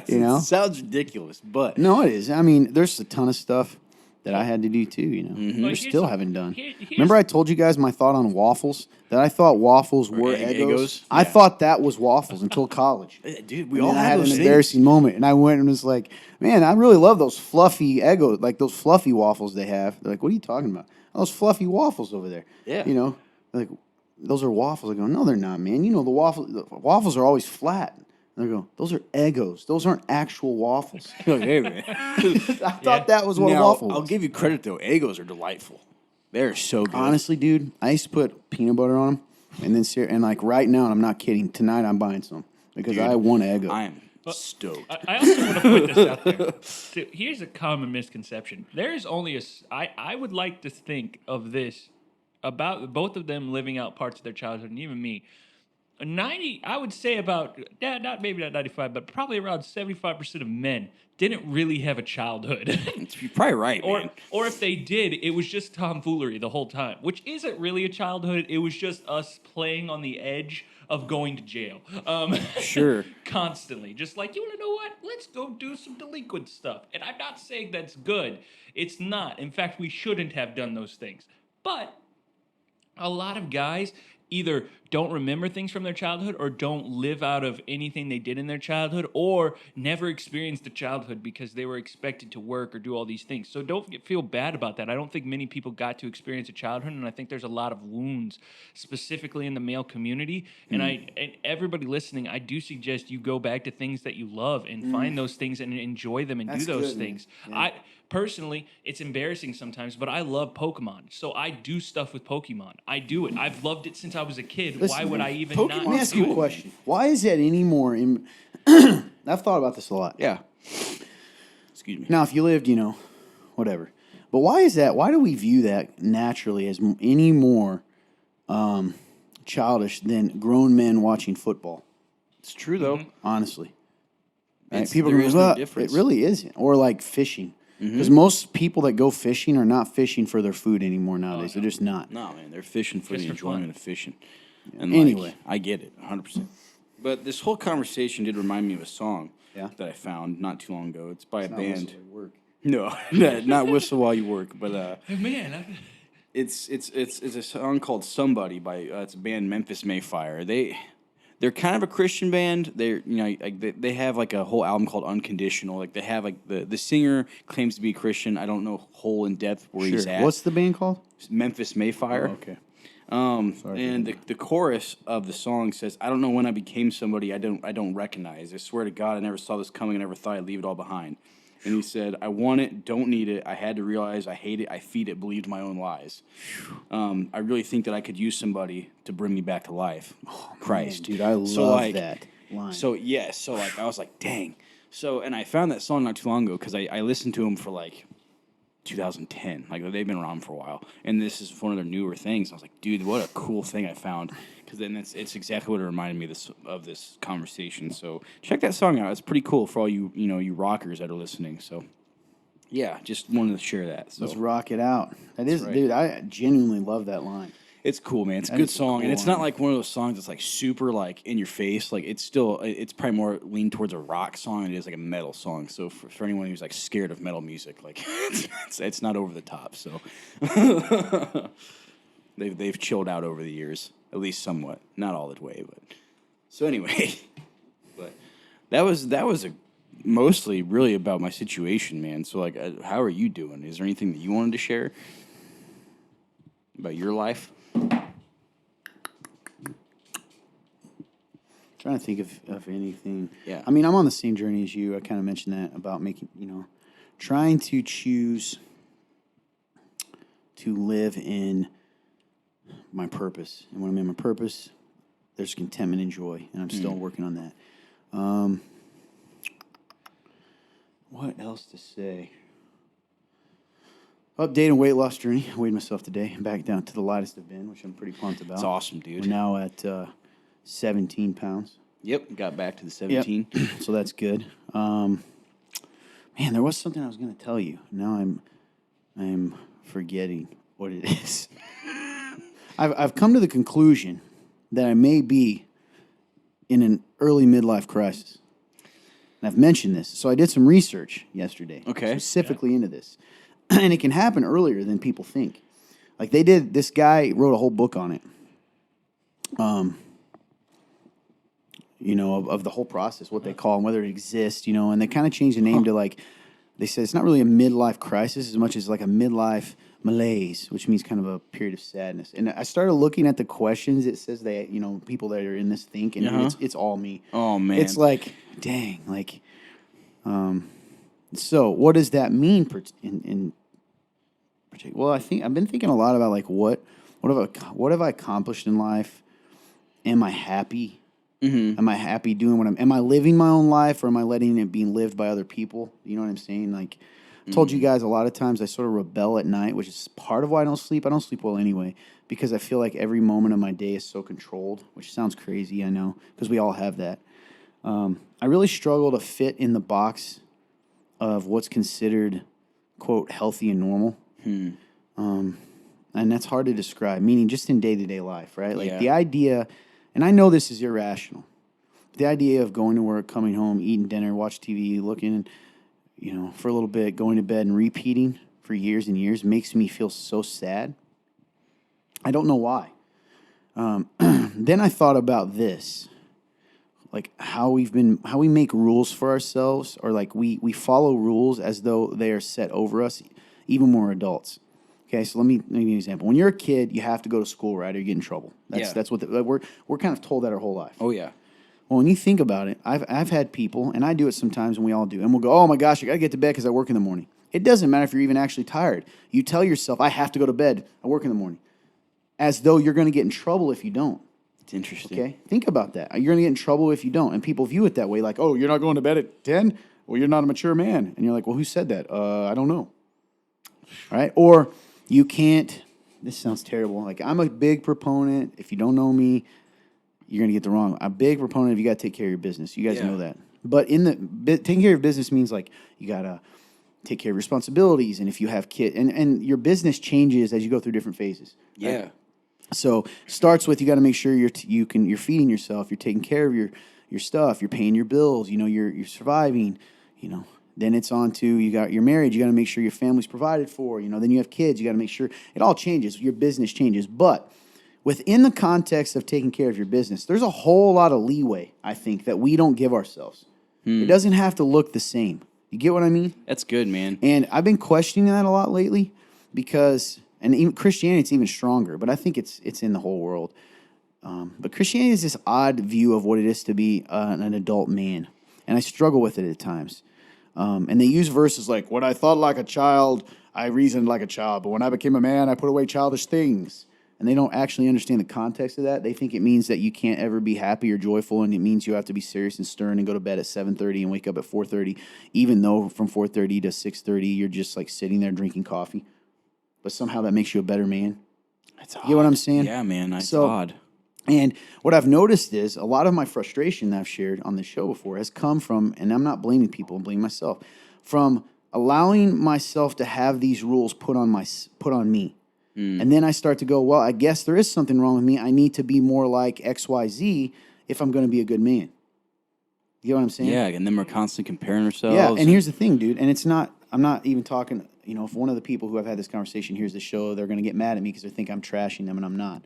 It sounds ridiculous, but no, it is. I mean, there's a ton of stuff that I had to do too. Or still haven't done. Remember I told you guys my thought on waffles? That I thought waffles were Eggos? Yeah. I thought that was waffles until college. Dude, we all had an embarrassing moment. And I went and was like, man, I really love those fluffy Eggos, like those fluffy waffles they have. They're like, what are you talking about? Those fluffy waffles over there. Yeah. Like, those are waffles. I go, no, they're not, man. The waffles are always flat. And I go, those are Eggos. Those aren't actual waffles. Hey, man. I thought that was what a waffle was. I'll give you credit, though. Eggos are delightful. They're so good. Honestly, dude, I used to put peanut butter on them. And then, right now, and I'm not kidding, tonight I'm buying some. Because I want Eggo. I am stoked. I also want to put this out there. So here's a common misconception. There is only I would like to think of this about both of them living out parts of their childhood, and even me. 90, I would say about, maybe not 95, but probably around 75% of men didn't really have a childhood. You're probably right, man. Or if they did, it was just tomfoolery the whole time, which isn't really a childhood. It was just us playing on the edge of going to jail. Sure. Constantly. Just like, you want to know what? Let's go do some delinquent stuff. And I'm not saying that's good. It's not. In fact, we shouldn't have done those things. But a lot of guys either don't remember things from their childhood or don't live out of anything they did in their childhood or never experienced a childhood because they were expected to work or do all these things. So feel bad about that. I don't think many people got to experience a childhood, and I think there's a lot of wounds specifically in the male community. And and everybody listening, I do suggest you go back to things that you love and find those things and enjoy them and That's do those good, man. things. Yeah. Personally, it's embarrassing sometimes, but I love Pokemon. So I do stuff with Pokemon. I do it. I've loved it since I was a kid. Listen, Why would man, I even Let not me ask do you a it? question. Why is that any more? I've thought about this a lot. Yeah. Excuse me. Now, if you lived, whatever. But why is that? Why do we view that naturally as any more childish than grown men watching football? It's true though. Honestly. It's- People there go, is no "Well, difference." it really isn't. Or like fishing. Because most people that go fishing are not fishing for their food anymore nowadays. They're just not. No, man, they're fishing for Just the for fun. enjoyment of fishing. And Anyway. I get it, 100%. But this whole conversation did remind me of a song Yeah. that I found not too long ago. It's by a Not band. necessarily work. No, not Whistle While You Work, but Man, it's a song called Somebody by it's a band Memphis Mayfire. They're kind of a Christian band. They're like they have like a whole album called Unconditional. Like they have like the singer claims to be Christian. I don't know whole in depth where he's at. What's the band called? Memphis Mayfire. Okay. And the chorus of the song says, "I don't know when I became somebody I don't recognize. I swear to God, I never saw this coming. I never thought I'd leave it all behind." And he said, "I want it, don't need it. I had to realize I hate it. I feed it, believed my own lies. I really think that I could use somebody to bring me back to life. Christ, Man, dude, I love that line. So like I was like, dang. So and I found that song not too long ago because I listened to them for like 2010. Like they've been around for a while, and this is one of their newer things. I was like, dude, what a cool thing I found. Because then it's exactly what it reminded me of this conversation. So check that song out. It's pretty cool for all you rockers that are listening. So yeah, just wanted to share that. So Let's rock it out. That is, right. dude, I genuinely love that line. it's cool, man. It's a That good is a song, cool and it's not line. like one of those songs that's like super like in your face. Like it's probably more leaned towards a rock song than it is like a metal song. So for anyone who's like scared of metal music, like it's not over the top. So they've chilled out over the years, at least somewhat, not all the way, but so anyway. But that was mostly really about my situation, man. So like, how are you doing? Is there anything that you wanted to share about your life? Trying to think of anything. Yeah. I mean, I'm on the same journey as you. I kind of mentioned that about making, trying to choose to live in my purpose. And when I'm in my purpose, there's contentment and joy. And I'm still working on that. What else to say? Update and weight loss journey. I weighed myself today. Back down to the lightest I've been, which I'm pretty pumped about. It's awesome, dude. We're now at 17 pounds. Yep, got back to the 17. Yep. So that's good. Man, there was something I was going to tell you. Now I'm forgetting what it is. I've come to the conclusion that I may be in an early midlife crisis. And I've mentioned this. So I did some research yesterday. Okay. Specifically into this. And it can happen earlier than people think. Like this guy wrote a whole book on it. Of the whole process, what they call and whether it exists, and they kind of changed the name to like, they said it's not really a midlife crisis as much as like a midlife malaise, which means kind of a period of sadness. And I started looking at the questions. It says that, people that are in this think, and it's all me. Oh, man. It's like, dang, like, so what does that mean in particular? Well, I've been thinking a lot about like, what have I accomplished in life? Am I happy? Mm-hmm. Am I happy doing am I living my own life, or am I letting it be lived by other people? You know what I'm saying? Like, I told you guys a lot of times I sort of rebel at night, which is part of why I don't sleep. I don't sleep well anyway, because I feel like every moment of my day is so controlled, which sounds crazy, I know, because we all have that. I really struggle to fit in the box of what's considered, quote, healthy and normal. And that's hard to describe, meaning just in day-to-day life, right? Like the idea And I know this is irrational. The idea of going to work, coming home, eating dinner, watch TV, looking, for a little bit, going to bed and repeating for years and years makes me feel so sad. I don't know why. Then I thought about this, like how we make rules for ourselves, or like we follow rules as though they are set over us, even when we're adults. Okay, so let me give you an example. When you're a kid, you have to go to school, right, or you get in trouble. That's what we're kind of told that our whole life. Oh yeah. Well, when you think about it, I've had people, and I do it sometimes, and we all do, and we'll go, oh my gosh, I got to get to bed because I work in the morning. It doesn't matter if you're even actually tired. You tell yourself, I have to go to bed. I work in the morning. As though you're going to get in trouble if you don't. It's interesting. Okay? Think about that. You're going to get in trouble if you don't. And people view it that way, like, oh, you're not going to bed at 10? Well, you're not a mature man. And you're like, well, who said that? I don't know. All right? Or you can't, this sounds terrible. Like, I'm a big proponent. If you don't know me, you're going to get the wrong. I'm a big proponent of you got to take care of your business. You guys know that. But taking care of your business means like you got to take care of responsibilities. And if you have kids, and your business changes as you go through different phases. Right? Yeah. So starts with you got to make sure you're feeding yourself, you're taking care of your stuff, you're paying your bills, you're surviving, Then it's on to you're married, you got to make sure your family's provided for, Then you have kids, you got to make sure it all changes, your business changes. But within the context of taking care of your business, there's a whole lot of leeway, I think, that we don't give ourselves. It doesn't have to look the same. You get what I mean? That's good, man. And I've been questioning that a lot lately because. And even Christianity, it's even stronger, but I think it's in the whole world. But Christianity is this odd view of what it is to be an adult man, and I struggle with it at times. And they use verses like, "When I thought like a child, I reasoned like a child, but when I became a man, I put away childish things." And they don't actually understand the context of that. They think it means that you can't ever be happy or joyful, and it means you have to be serious and stern and go to bed at 7:30 and wake up at 4:30, even though from 4:30 to 6:30 you're just like sitting there drinking coffee. But somehow that makes you a better man. That's odd. You get what I'm saying? Yeah, man. That's odd. And what I've noticed is a lot of my frustration that I've shared on this show before has come from, and I'm not blaming people, I'm blaming myself, from allowing myself to have these rules put on me. And then I start to go, well, I guess there is something wrong with me. I need to be more like XYZ if I'm going to be a good man. You get what I'm saying? Yeah, and then we're constantly comparing ourselves. Yeah, and here's the thing, dude, and I'm not even talking, if one of the people who I've had this conversation hears the show, they're going to get mad at me because they think I'm trashing them, and I'm not.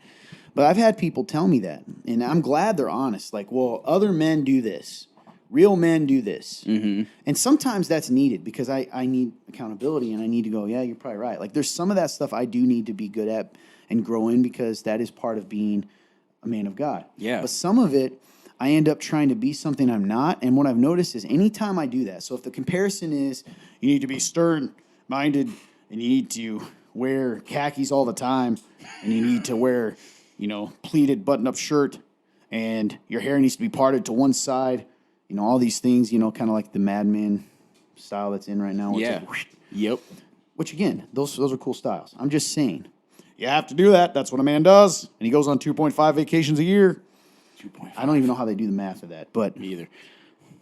But I've had people tell me that, and I'm glad they're honest. Like, well, other men do this. Real men do this. Mm-hmm. And sometimes that's needed because I need accountability, and I need to go, yeah, you're probably right. Like, there's some of that stuff I do need to be good at and grow in because that is part of being a man of God. Yeah. But some of it, I end up trying to be something I'm not. And what I've noticed is anytime I do that, so if the comparison is you need to be stern-minded and you need to wear khakis all the time and you need to wear, pleated button-up shirt and your hair needs to be parted to one side, all these things, kind of like the Mad Men style that's in right now. Yeah. Yep. Which, again, those are cool styles. I'm just saying, you have to do that. That's what a man does. And he goes on 2.5 vacations a year. 2.5. I don't even know how they do the math of that, but Me either.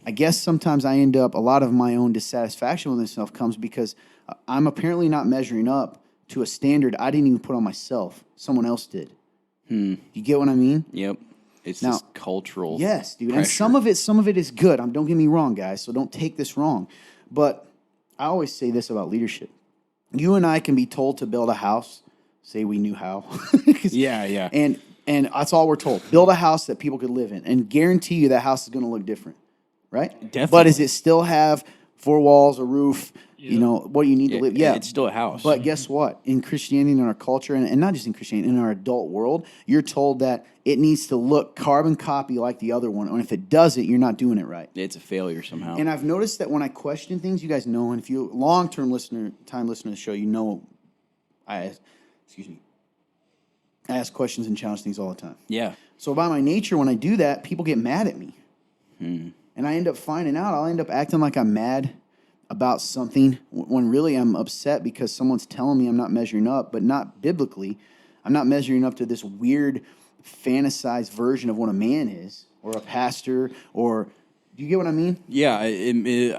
I guess sometimes I end up, a lot of my own dissatisfaction with myself comes because I'm apparently not measuring up to a standard I didn't even put on myself. Someone else did. You get what I mean? Yep. It's Now, this cultural yes, dude. pressure. And some of it is good. Don't get me wrong, guys, so don't take this wrong. But I always say this about leadership. You and I can be told to build a house, say we knew how. Yeah. And that's all we're told. Build a house that people could live in. And guarantee you that house is going to look different. Right? Definitely. But does it still have 4 walls, a roof, what you need to live? Yeah. It's still a house. But guess what? In Christianity, in our culture, and not just in Christianity, in our adult world, you're told that it needs to look carbon copy like the other one. And if it doesn't, you're not doing it right. It's a failure somehow. And I've noticed that when I question things, you guys know, and if you're a long-term listener to the show, I ask questions and challenge things all the time. Yeah. So by my nature, when I do that, people get mad at me. And I end up finding out, I'll end up acting like I'm mad about something when really I'm upset because someone's telling me I'm not measuring up, but not biblically. I'm not measuring up to this weird fantasized version of what a man is or a pastor or... Do you get what I mean? Yeah, I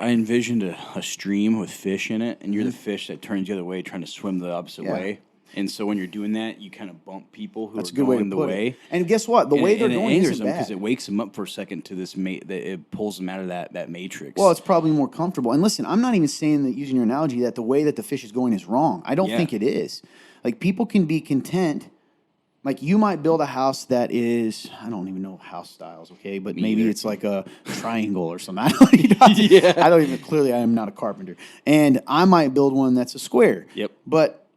envisioned a stream with fish in it, and you're the fish that turns the other way trying to swim the opposite way. And so when you're doing that, you kind of bump people who That's are a good way to going the put way. it. And guess what? The way they're going angers isn't them bad. because it wakes them up for a second to this that it pulls them out of that matrix. Well, it's probably more comfortable. And listen, I'm not even saying that, using your analogy, that the way that the fish is going is wrong. I don't think it is. Like, people can be content. Like, you might build a house that is, I don't even know house styles, okay? But maybe it's like a triangle or something. I don't even, clearly I am not a carpenter. And I might build one that's a square. Yep. But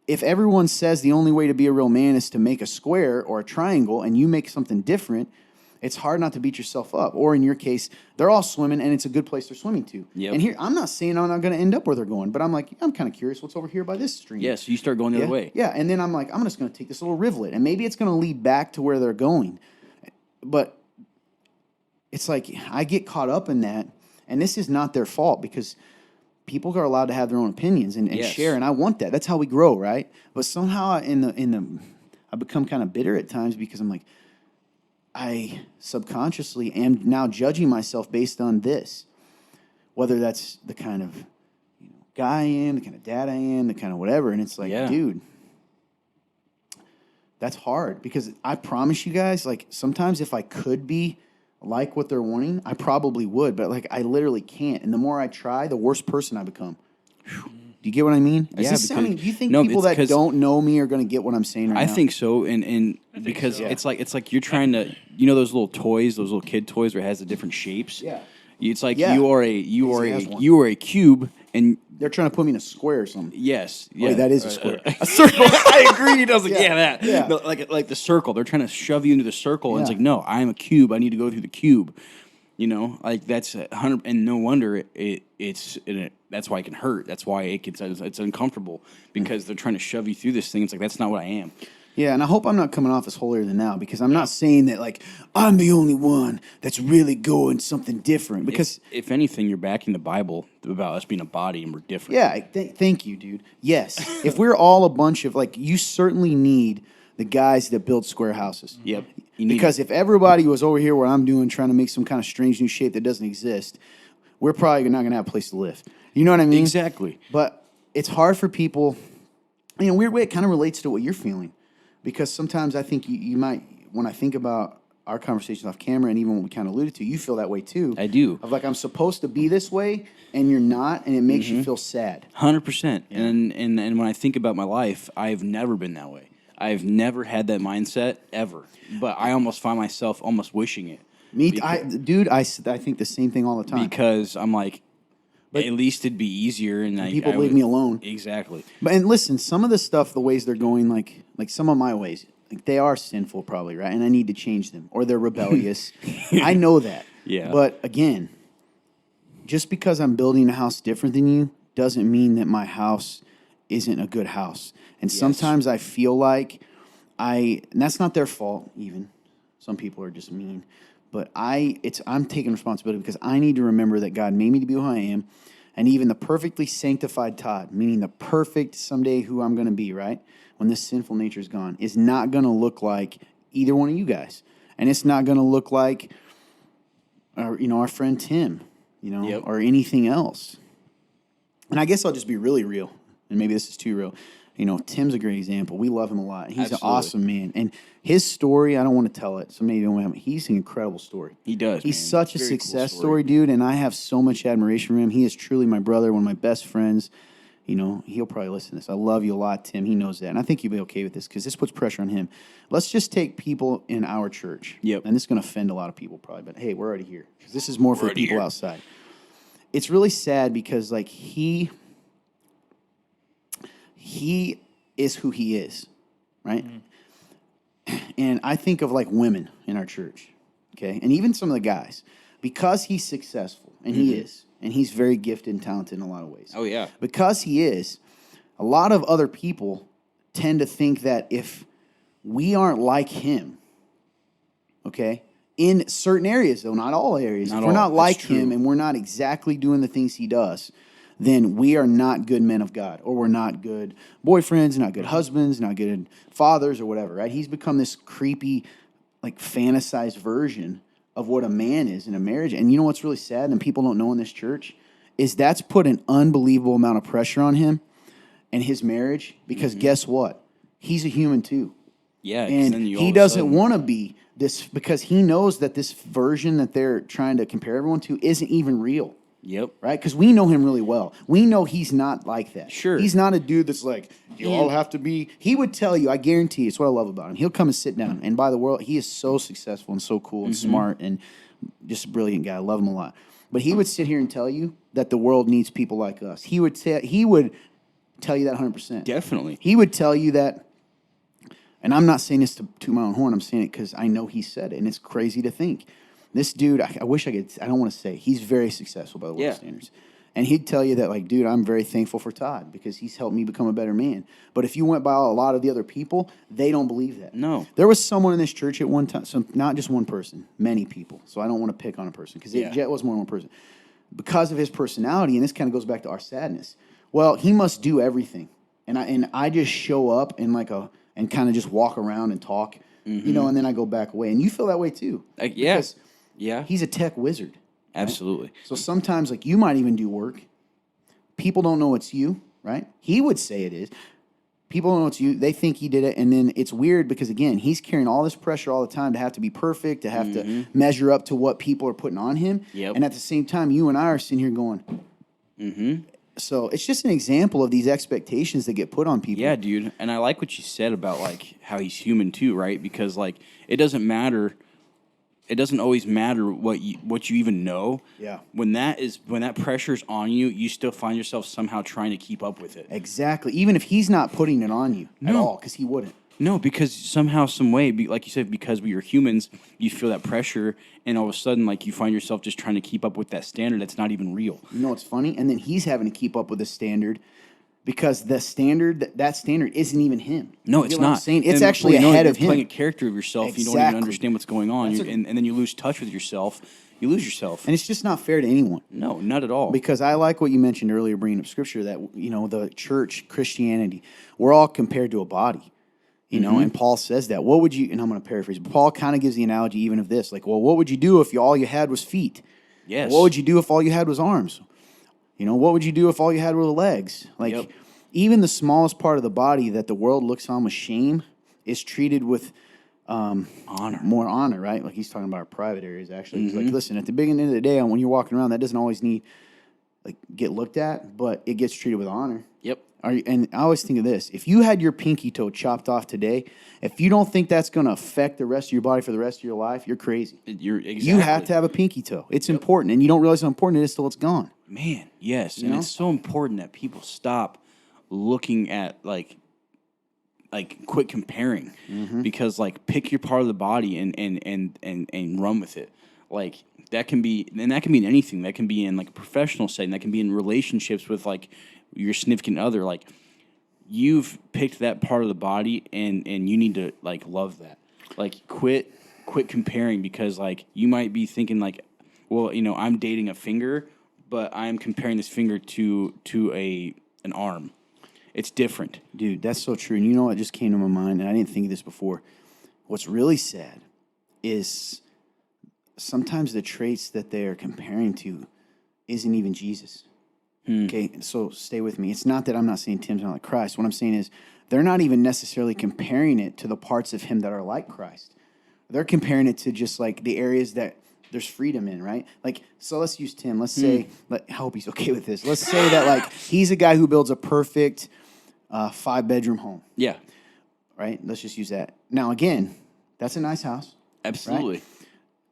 if everyone says the only way to be a real man is to make a square or a triangle, and you make something different, it's hard not to beat yourself up. Or in your case, they're all swimming, and it's a good place they're swimming to. Yep. And here, I'm not saying I'm not going to end up where they're going, but I'm like, I'm kind of curious what's over here by this stream. Yeah, so you start going the other way. Yeah, and then I'm like, I'm just going to take this little rivulet, and maybe it's going to lead back to where they're going. But it's like, I get caught up in that, and this is not their fault, because people are allowed to have their own opinions and share, and I want that. That's how we grow, right? But somehow I become kind of bitter at times, because I'm like, I subconsciously am now judging myself based on this, whether that's the kind of guy I am, the kind of dad I am, the kind of whatever. And it's like, dude, that's hard, because I promise you guys, like, sometimes if I could be like what they're wanting, I probably would, but like, I literally can't. And the more I try, the worse person I become. Do you get what I mean? Do you think people that don't know me are going to get what I'm saying right now? I think so, and because it's like you're trying to, those little toys, those little kid toys where it has the different shapes. Yeah. It's like you are a cube, and they're trying to put me in a square or something. Yes. Yeah. Wait, that is a square. A circle. I agreed. I was like, that. Yeah. No, like the circle. They're trying to shove you into the circle, and it's like, no, I am a cube. I need to go through the cube. Like that's 100, and no wonder that's why it can hurt. That's why it's uncomfortable, because they're trying to shove you through this thing. It's like, that's not what I am. Yeah, and I hope I'm not coming off as holier than thou, because I'm not saying that, like, I'm the only one that's really going something different. Because if anything, you're backing the Bible about us being a body and we're different. Yeah, thank you, dude. Yes, if we're all a bunch of, like, you certainly need the guys that build square houses. Yep. Because if everybody was over here where I'm doing, trying to make some kind of strange new shape that doesn't exist, we're probably not going to have a place to live. You know what I mean? Exactly. But it's hard for people, in a weird way, it kind of relates to what you're feeling. Because sometimes I think you might, when I think about our conversations off camera, and even what we kind of alluded to, you feel that way too. I do. Of like, I'm supposed to be this way, and you're not, and it makes you feel sad. 100%. Yeah. And when I think about my life, I've never been that way. I've never had that mindset ever. But I almost find myself almost wishing it. I think the same thing all the time. Because I'm like, at least it'd be easier, and people leave me alone. Exactly. But and listen, some of the stuff, the ways they're going, like some of my ways, like, they are sinful, probably, right? And I need to change them, or they're rebellious. I know that. Yeah. But again, just because I'm building a house different than you doesn't mean that my house isn't a good house. And sometimes I feel like and that's not their fault even. Some people are just mean. But I'm taking responsibility, because I need to remember that God made me to be who I am, and even the perfectly sanctified Todd, meaning the perfect someday who I'm going to be, right? When this sinful nature is gone, is not going to look like either one of you guys. And it's not going to look like our friend Tim, or anything else. And I guess I'll just be really real, and maybe this is too real. Tim's a great example. We love him a lot. He's an awesome man. And his story, I don't want to tell it, so maybe he's an incredible story. He does. He's such a success story, dude, and I have so much admiration for him. He is truly my brother, one of my best friends. He'll probably listen to this. I love you a lot, Tim. He knows that. And I think you'll be okay with this, because this puts pressure on him. Let's just take people in our church. Yep. And this is going to offend a lot of people probably, but hey, we're already here. Because this is more for the people outside. It's really sad, because, like, he is who he is, right? Mm-hmm. And I think of, like, women in our church, okay? And even some of the guys. Because he's successful, and he is, and he's very gifted and talented in a lot of ways. Oh, yeah. Because he is, a lot of other people tend to think that if we aren't like him, okay, in certain areas, though, not all areas, if we're not like him and we're not exactly doing the things he does, then we are not good men of God, or we're not good boyfriends, not good husbands, not good fathers, or whatever, right? He's become this creepy, like, fantasized version of what a man is in a marriage. And you know what's really sad, and people don't know in this church, is that's put an unbelievable amount of pressure on him and his marriage, because guess what? he's a human too. Yeah, 'cause And then you all he of a doesn't sudden- want to be this because he knows that this version that they're trying to compare everyone to isn't even real. Yep. Right? Because we know him really well. We know he's not like that. Sure. He's not a dude that's like, you all have to be. He would tell you, I guarantee you, it's what I love about him. He'll come and sit down. And by the world, he is so successful and so cool and smart and just a brilliant guy. I love him a lot. But he would sit here and tell you that the world needs people like us. He would tell you that 100%. Definitely. He would tell you that, and I'm not saying this to toot my own horn. I'm saying it because I know he said it, and it's crazy to think. This dude, I wish I could, I don't want to say, he's very successful by the world Yeah. standards. And he'd tell you that, like, dude, I'm very thankful for Todd because he's helped me become a better man. But if you went by a lot of the other people, they don't believe that. No. There was someone in this church at one time, so not just one person, many people. So I don't want to pick on a person because Jet was more than one person. Because of his personality, and this kind of goes back to our sadness. Well, he must do everything. And I just show up and and kind of just walk around and talk, and then I go back away. And you feel that way too. Yeah. Because Yeah. he's a tech wizard. Absolutely. So sometimes, like, you might even do work. People don't know it's you, right? He would say it is. People don't know it's you. They think he did it. And then it's weird because, again, he's carrying all this pressure all the time to have to be perfect, to have to measure up to what people are putting on him. Yep. And at the same time, you and I are sitting here going, So it's just an example of these expectations that get put on people. Yeah, dude. And I like what you said about, like, how he's human too, right? Because, like, it doesn't matter. It doesn't always matter what you even know. Yeah. When that pressure's on you, you still find yourself somehow trying to keep up with it. Exactly. Even if he's not putting it on you at all, because he wouldn't. No, because somehow, some way, like you said, because we are humans, you feel that pressure, and all of a sudden, like, you find yourself just trying to keep up with that standard that's not even real. You know what's funny? And then he's having to keep up with the standard because the standard, that standard isn't even him. No, You it's get what I'm not. saying? It's And actually before you know ahead it, of you're playing him. a character of yourself. You don't even Exactly. understand what's going on, and then you lose touch with yourself. You lose yourself. And it's just not fair to anyone. No, not at all. Because I like what you mentioned earlier, bringing up scripture, that, the church, Christianity, we're all compared to a body. And Paul says that. What would you, and I'm going to paraphrase, but Paul kind of gives the analogy even of this. Like, well, what would you do if all you had was feet? Yes. What would you do if all you had was arms? What would you do if all you had were legs? Like, Yep. even the smallest part of the body that the world looks on with shame is treated with honor. more honor, right? Like, he's talking about our private areas, actually. He's like, listen, at the beginning of the day, when you're walking around, that doesn't always need, get looked at, but it gets treated with honor. Yep. And I always think of this. If you had your pinky toe chopped off today, if you don't think that's going to affect the rest of your body for the rest of your life, you're crazy. You have to have a pinky toe. It's important, and you don't realize how important it is till it's gone. Man, yes. And it's so important that people stop looking at, like quit comparing. Because, like, pick your part of the body and run with it. Like, that can be in anything. That can be in, like, a professional setting. That can be in relationships with, like, your significant other. Like, you've picked that part of the body, and you need to, like, love that. Like, quit comparing, because, like, you might be thinking, like, well, I'm dating a finger, but I'm comparing this finger to an arm. It's different. Dude, that's so true. And you know what just came to my mind, and I didn't think of this before. What's really sad is sometimes the traits that they are comparing to isn't even Jesus. Okay, so stay with me. It's not that I'm not saying Tim's not like Christ. What I'm saying is they're not even necessarily comparing it to the parts of him that are like Christ. They're comparing it to just, like, the areas that there's freedom in, right? Like, so let's use Tim. Let's say, I hope he's okay with this. Let's say that, like, he's a guy who builds a perfect 5-bedroom home. Yeah. Right? Let's just use that. Now, again, that's a nice house. Absolutely. Right?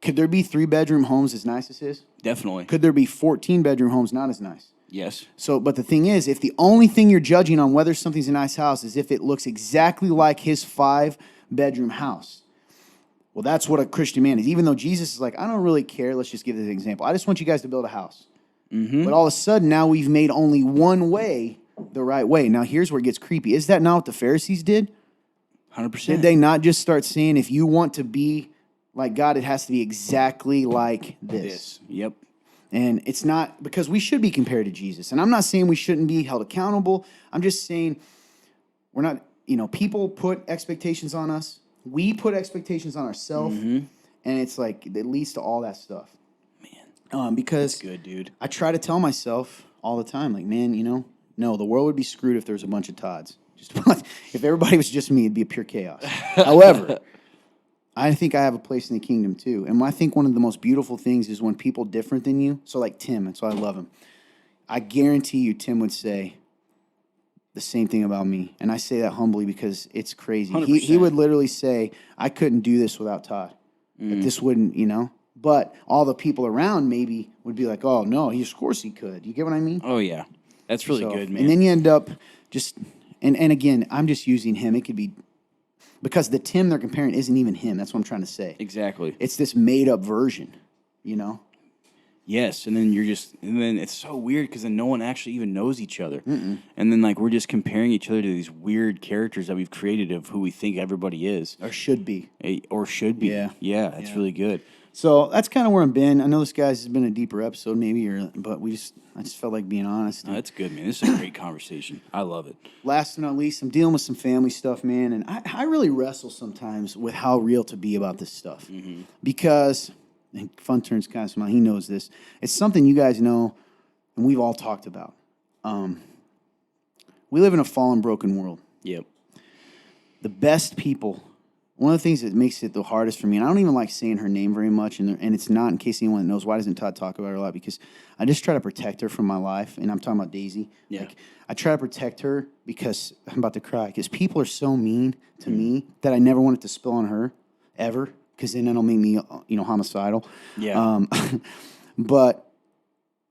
Could there be 3-bedroom homes as nice as his? Definitely. Could there be 14-bedroom homes not as nice? Yes. So, but the thing is, if the only thing you're judging on whether something's a nice house is if it looks exactly like his 5-bedroom house, well, that's what a Christian man is. Even though Jesus is like, I don't really care. Let's just give this an example. I just want you guys to build a house. But all of a sudden, now we've made only one way the right way. Now, here's where it gets creepy. Is that not what the Pharisees did? 100%. Did they not just start saying, if you want to be like God, it has to be exactly like this? Yep. And it's not, because we should be compared to Jesus. And I'm not saying we shouldn't be held accountable. I'm just saying we're not, people put expectations on us. We put expectations on ourselves. And it's like, it leads to all that stuff. Man. Because That's good, dude. I try to tell myself all the time, like, man, no, the world would be screwed if there's a bunch of Todds. Just if everybody was just me, it'd be a pure chaos. However, I think I have a place in the kingdom too. And I think one of the most beautiful things is when people different than you. So like Tim, that's why I love him. I guarantee you, Tim would say the same thing about me, and I say that humbly because it's crazy. He would literally say, "I couldn't do this without Todd. That this wouldn't, you know." But all the people around maybe would be like, "Oh no, of course he could." You get what I mean? Oh yeah, that's really good, man. And then you end up just, and again, I'm just using him. It could be because the Tim they're comparing isn't even him. That's what I'm trying to say. Exactly. It's this made up version, you know. Yes, and then it's so weird because then no one actually even knows each other, and then like we're just comparing each other to these weird characters that we've created of who we think everybody is Or should be. Yeah, that's really good. So that's kind of where I've been. I know this guy's has been a deeper episode, maybe, but I just felt like being honest. No, that's good, man. This is a great conversation. I love it. Last but not least, I'm dealing with some family stuff, man, and I really wrestle sometimes with how real to be about this stuff because. And Fun turns kind of smile. He knows this. It's something you guys know, and we've all talked about. We live in a fallen, broken world. Yep. The best people. One of the things that makes it the hardest for me, and I don't even like saying her name very much, and it's not in case anyone knows. Why doesn't Todd talk about her a lot? Because I just try to protect her from my life, and I'm talking about Daisy. Yeah. Like, I try to protect her because I'm about to cry. Because people are so mean to me that I never want it to spill on her ever. Because then it'll make me, homicidal. Yeah. But,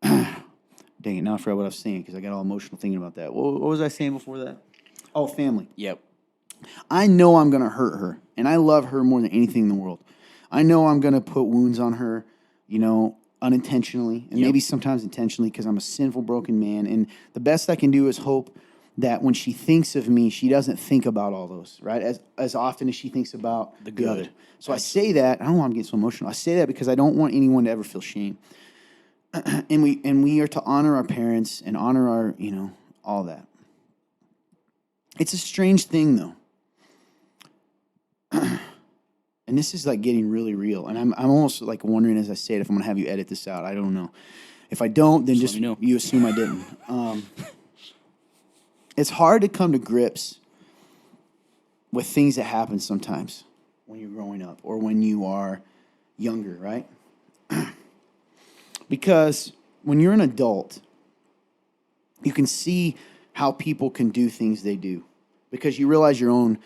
dang it, now I forgot what I was saying because I got all emotional thinking about that. What was I saying before that? Oh, family. Yep. I know I'm going to hurt her, and I love her more than anything in the world. I know I'm going to put wounds on her, unintentionally, and maybe sometimes intentionally because I'm a sinful, broken man. And the best I can do is hope that when she thinks of me, she doesn't think about all those, right? As often as she thinks about the good. Other. So I say that, I don't know why I'm getting so emotional. I say that because I don't want anyone to ever feel shame. and we are to honor our parents and honor our, all that. It's a strange thing though. And this is like getting really real. And I'm almost like wondering as I say it if I'm gonna have you edit this out. I don't know. If I don't, then just you assume I didn't. It's hard to come to grips with things that happen sometimes when you're growing up or when you are younger, right? Because when you're an adult, you can see how people can do things they do because you realize your own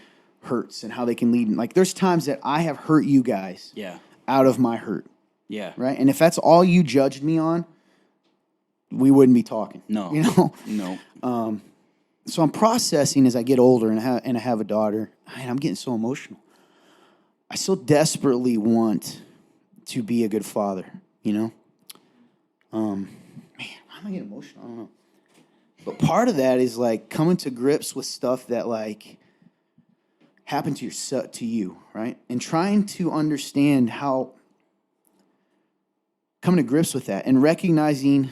hurts and how they can lead. Like there's times that I have hurt you guys out of my hurt. Yeah. Right? And if that's all you judged me on, we wouldn't be talking. No. No. So I'm processing as I get older and I have a daughter. And I'm getting so emotional. I so desperately want to be a good father, Man, why am I getting emotional? I don't know. But part of that is like coming to grips with stuff that like happened to you, right? And trying to understand how coming to grips with that and recognizing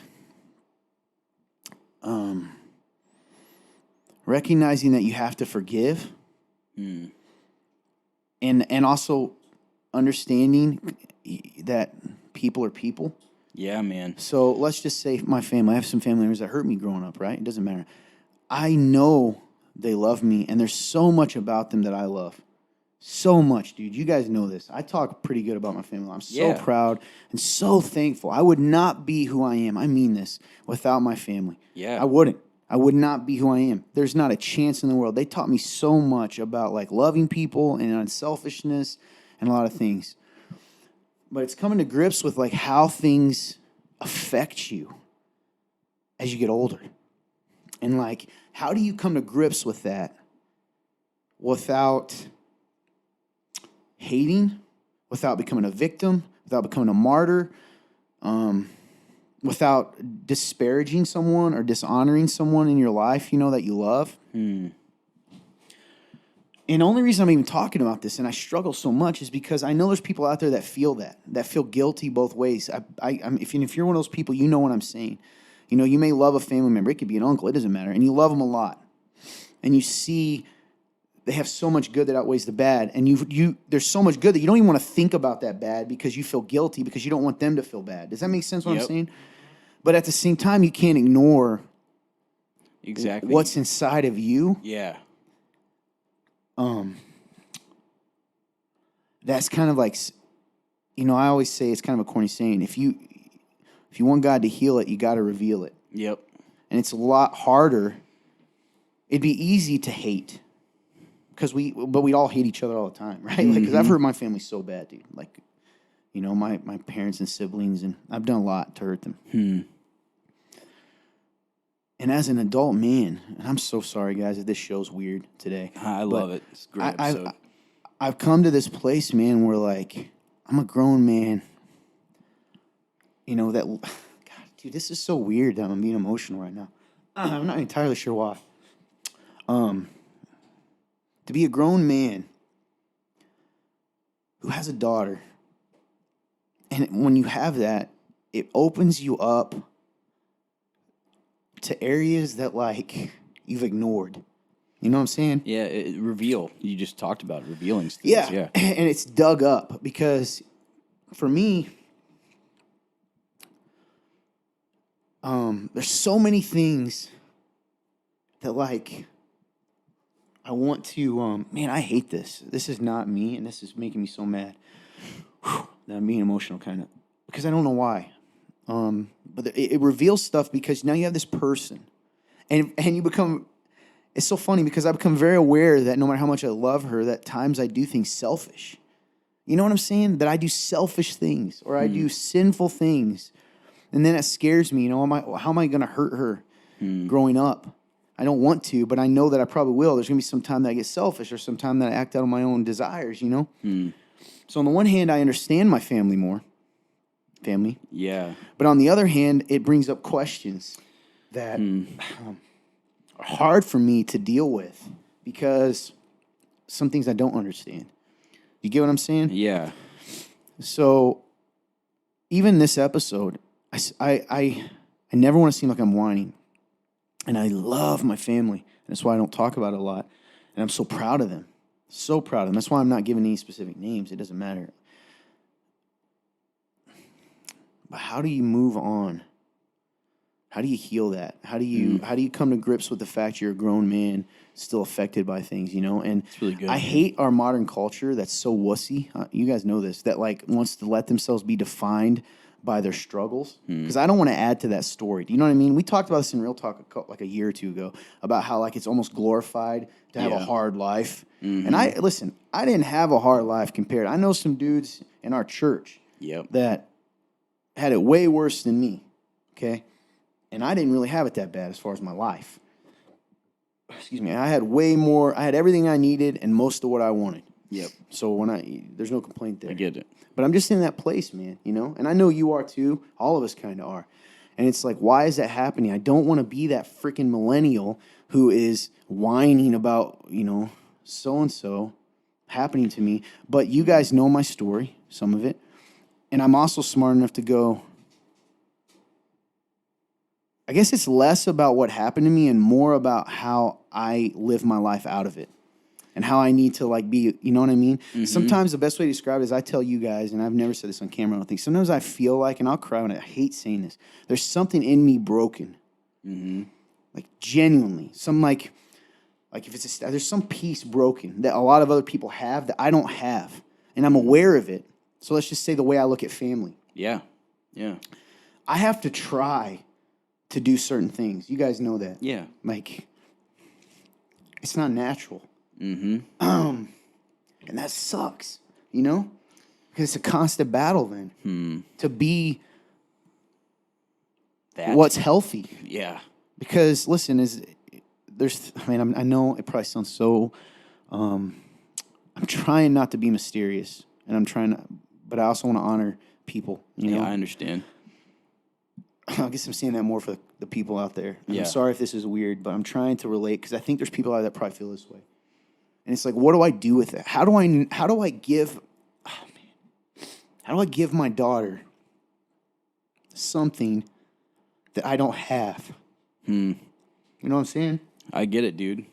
that you have to forgive and also understanding that people are people. Yeah, man. So let's just say my family. I have some family members that hurt me growing up, right? It doesn't matter. I know they love me, and there's so much about them that I love. So much, dude. You guys know this. I talk pretty good about my family. I'm so proud and so thankful. I would not be who I am. I mean this without my family. Yeah. I wouldn't. I would not be who I am. There's not a chance in the world. They taught me so much about like loving people and unselfishness and a lot of things. But it's coming to grips with like how things affect you as you get older. And like, how do you come to grips with that without hating, without becoming a victim, without becoming a martyr, without disparaging someone or dishonoring someone in your life, that you love? And the only reason I'm even talking about this, and I struggle so much, is because I know there's people out there that feel guilty both ways. If you're one of those people, you know what I'm saying. You may love a family member. It could be an uncle. It doesn't matter. And you love them a lot. And you see they have so much good that outweighs the bad. And there's so much good that you don't even want to think about that bad because you feel guilty because you don't want them to feel bad. Does that make sense what I'm saying? But at the same time, you can't ignore exactly what's inside of you. Yeah. that's kind of like, I always say it's kind of a corny saying. If you want God to heal it, you got to reveal it. Yep. And it's a lot harder. It'd be easy to hate but we all hate each other all the time, right? Like, because I've hurt my family so bad, dude. Like, my parents and siblings, and I've done a lot to hurt them. And as an adult man, and I'm so sorry, guys, if this show's weird today. I love it. It's a great episode. I've come to this place, man, where, like, I'm a grown man. God, dude, this is so weird that I'm being emotional right now. I'm not entirely sure why. To be a grown man who has a daughter, and when you have that, it opens you up to areas that, like, you've ignored. You know what I'm saying? Yeah, reveal. You just talked about revealing things. Yeah. And it's dug up because for me, there's so many things that, like, I want to, man, I hate this. This is not me, and this is making me so mad. That I'm being emotional, kind of, because I don't know why. But it reveals stuff because now you have this person, and you become. It's so funny because I become very aware that no matter how much I love her, that times I do things selfish. You know what I'm saying? That I do selfish things or I do sinful things, and then it scares me. How am I going to hurt her growing up? I don't want to, but I know that I probably will. There's going to be some time that I get selfish or some time that I act out on my own desires, So on the one hand, I understand my family more. Family. Yeah. But on the other hand, it brings up questions that are hard for me to deal with because some things I don't understand. You get what I'm saying? Yeah. So even this episode, I never want to seem like I'm whining. And I love my family. And that's why I don't talk about it a lot. And I'm so proud of them. So proud of them. That's why I'm not giving any specific names. It doesn't matter. But how do you move on? How do you heal that? How do you come to grips with the fact you're a grown man still affected by things, And it's really good. I hate our modern culture that's so wussy. You guys know this, that like wants to let themselves be defined by their struggles, because I don't want to add to that story. Do you know what I mean? We talked about this in Real Talk like a year or two ago about how like it's almost glorified to have a hard life. And I didn't have a hard life compared. I know some dudes in our church that had it way worse than me, okay? And I didn't really have it that bad as far as my life. Excuse me. I had way more. I had everything I needed and most of what I wanted. Yep. So there's no complaint there. I get it. But I'm just in that place, man, And I know you are too. All of us kind of are. And it's like, why is that happening? I don't want to be that freaking millennial who is whining about, so-and-so happening to me. But you guys know my story, some of it. And I'm also smart enough to go, I guess it's less about what happened to me and more about how I live my life out of it. And how I need to like be, you know what I mean? Sometimes the best way to describe it is I tell you guys, and I've never said this on camera, I don't think. Sometimes I feel like, and I'll cry when I hate saying this, there's something in me broken. Like genuinely. Some like if it's there's some piece broken that a lot of other people have that I don't have. And I'm aware of it. So let's just say the way I look at family. Yeah. Yeah. I have to try to do certain things. You guys know that. Yeah. Like, it's not natural. And that sucks, Because it's a constant battle then to be what's healthy. Yeah. Because listen, I know it probably sounds so. I'm trying not to be mysterious, and but I also want to honor people. Yeah, I understand. I guess I'm saying that more for the people out there. I'm sorry if this is weird, but I'm trying to relate because I think there's people out there that probably feel this way. And it's like, what do I do with it? How do I give my daughter something that I don't have? You know what I'm saying? I get it, dude.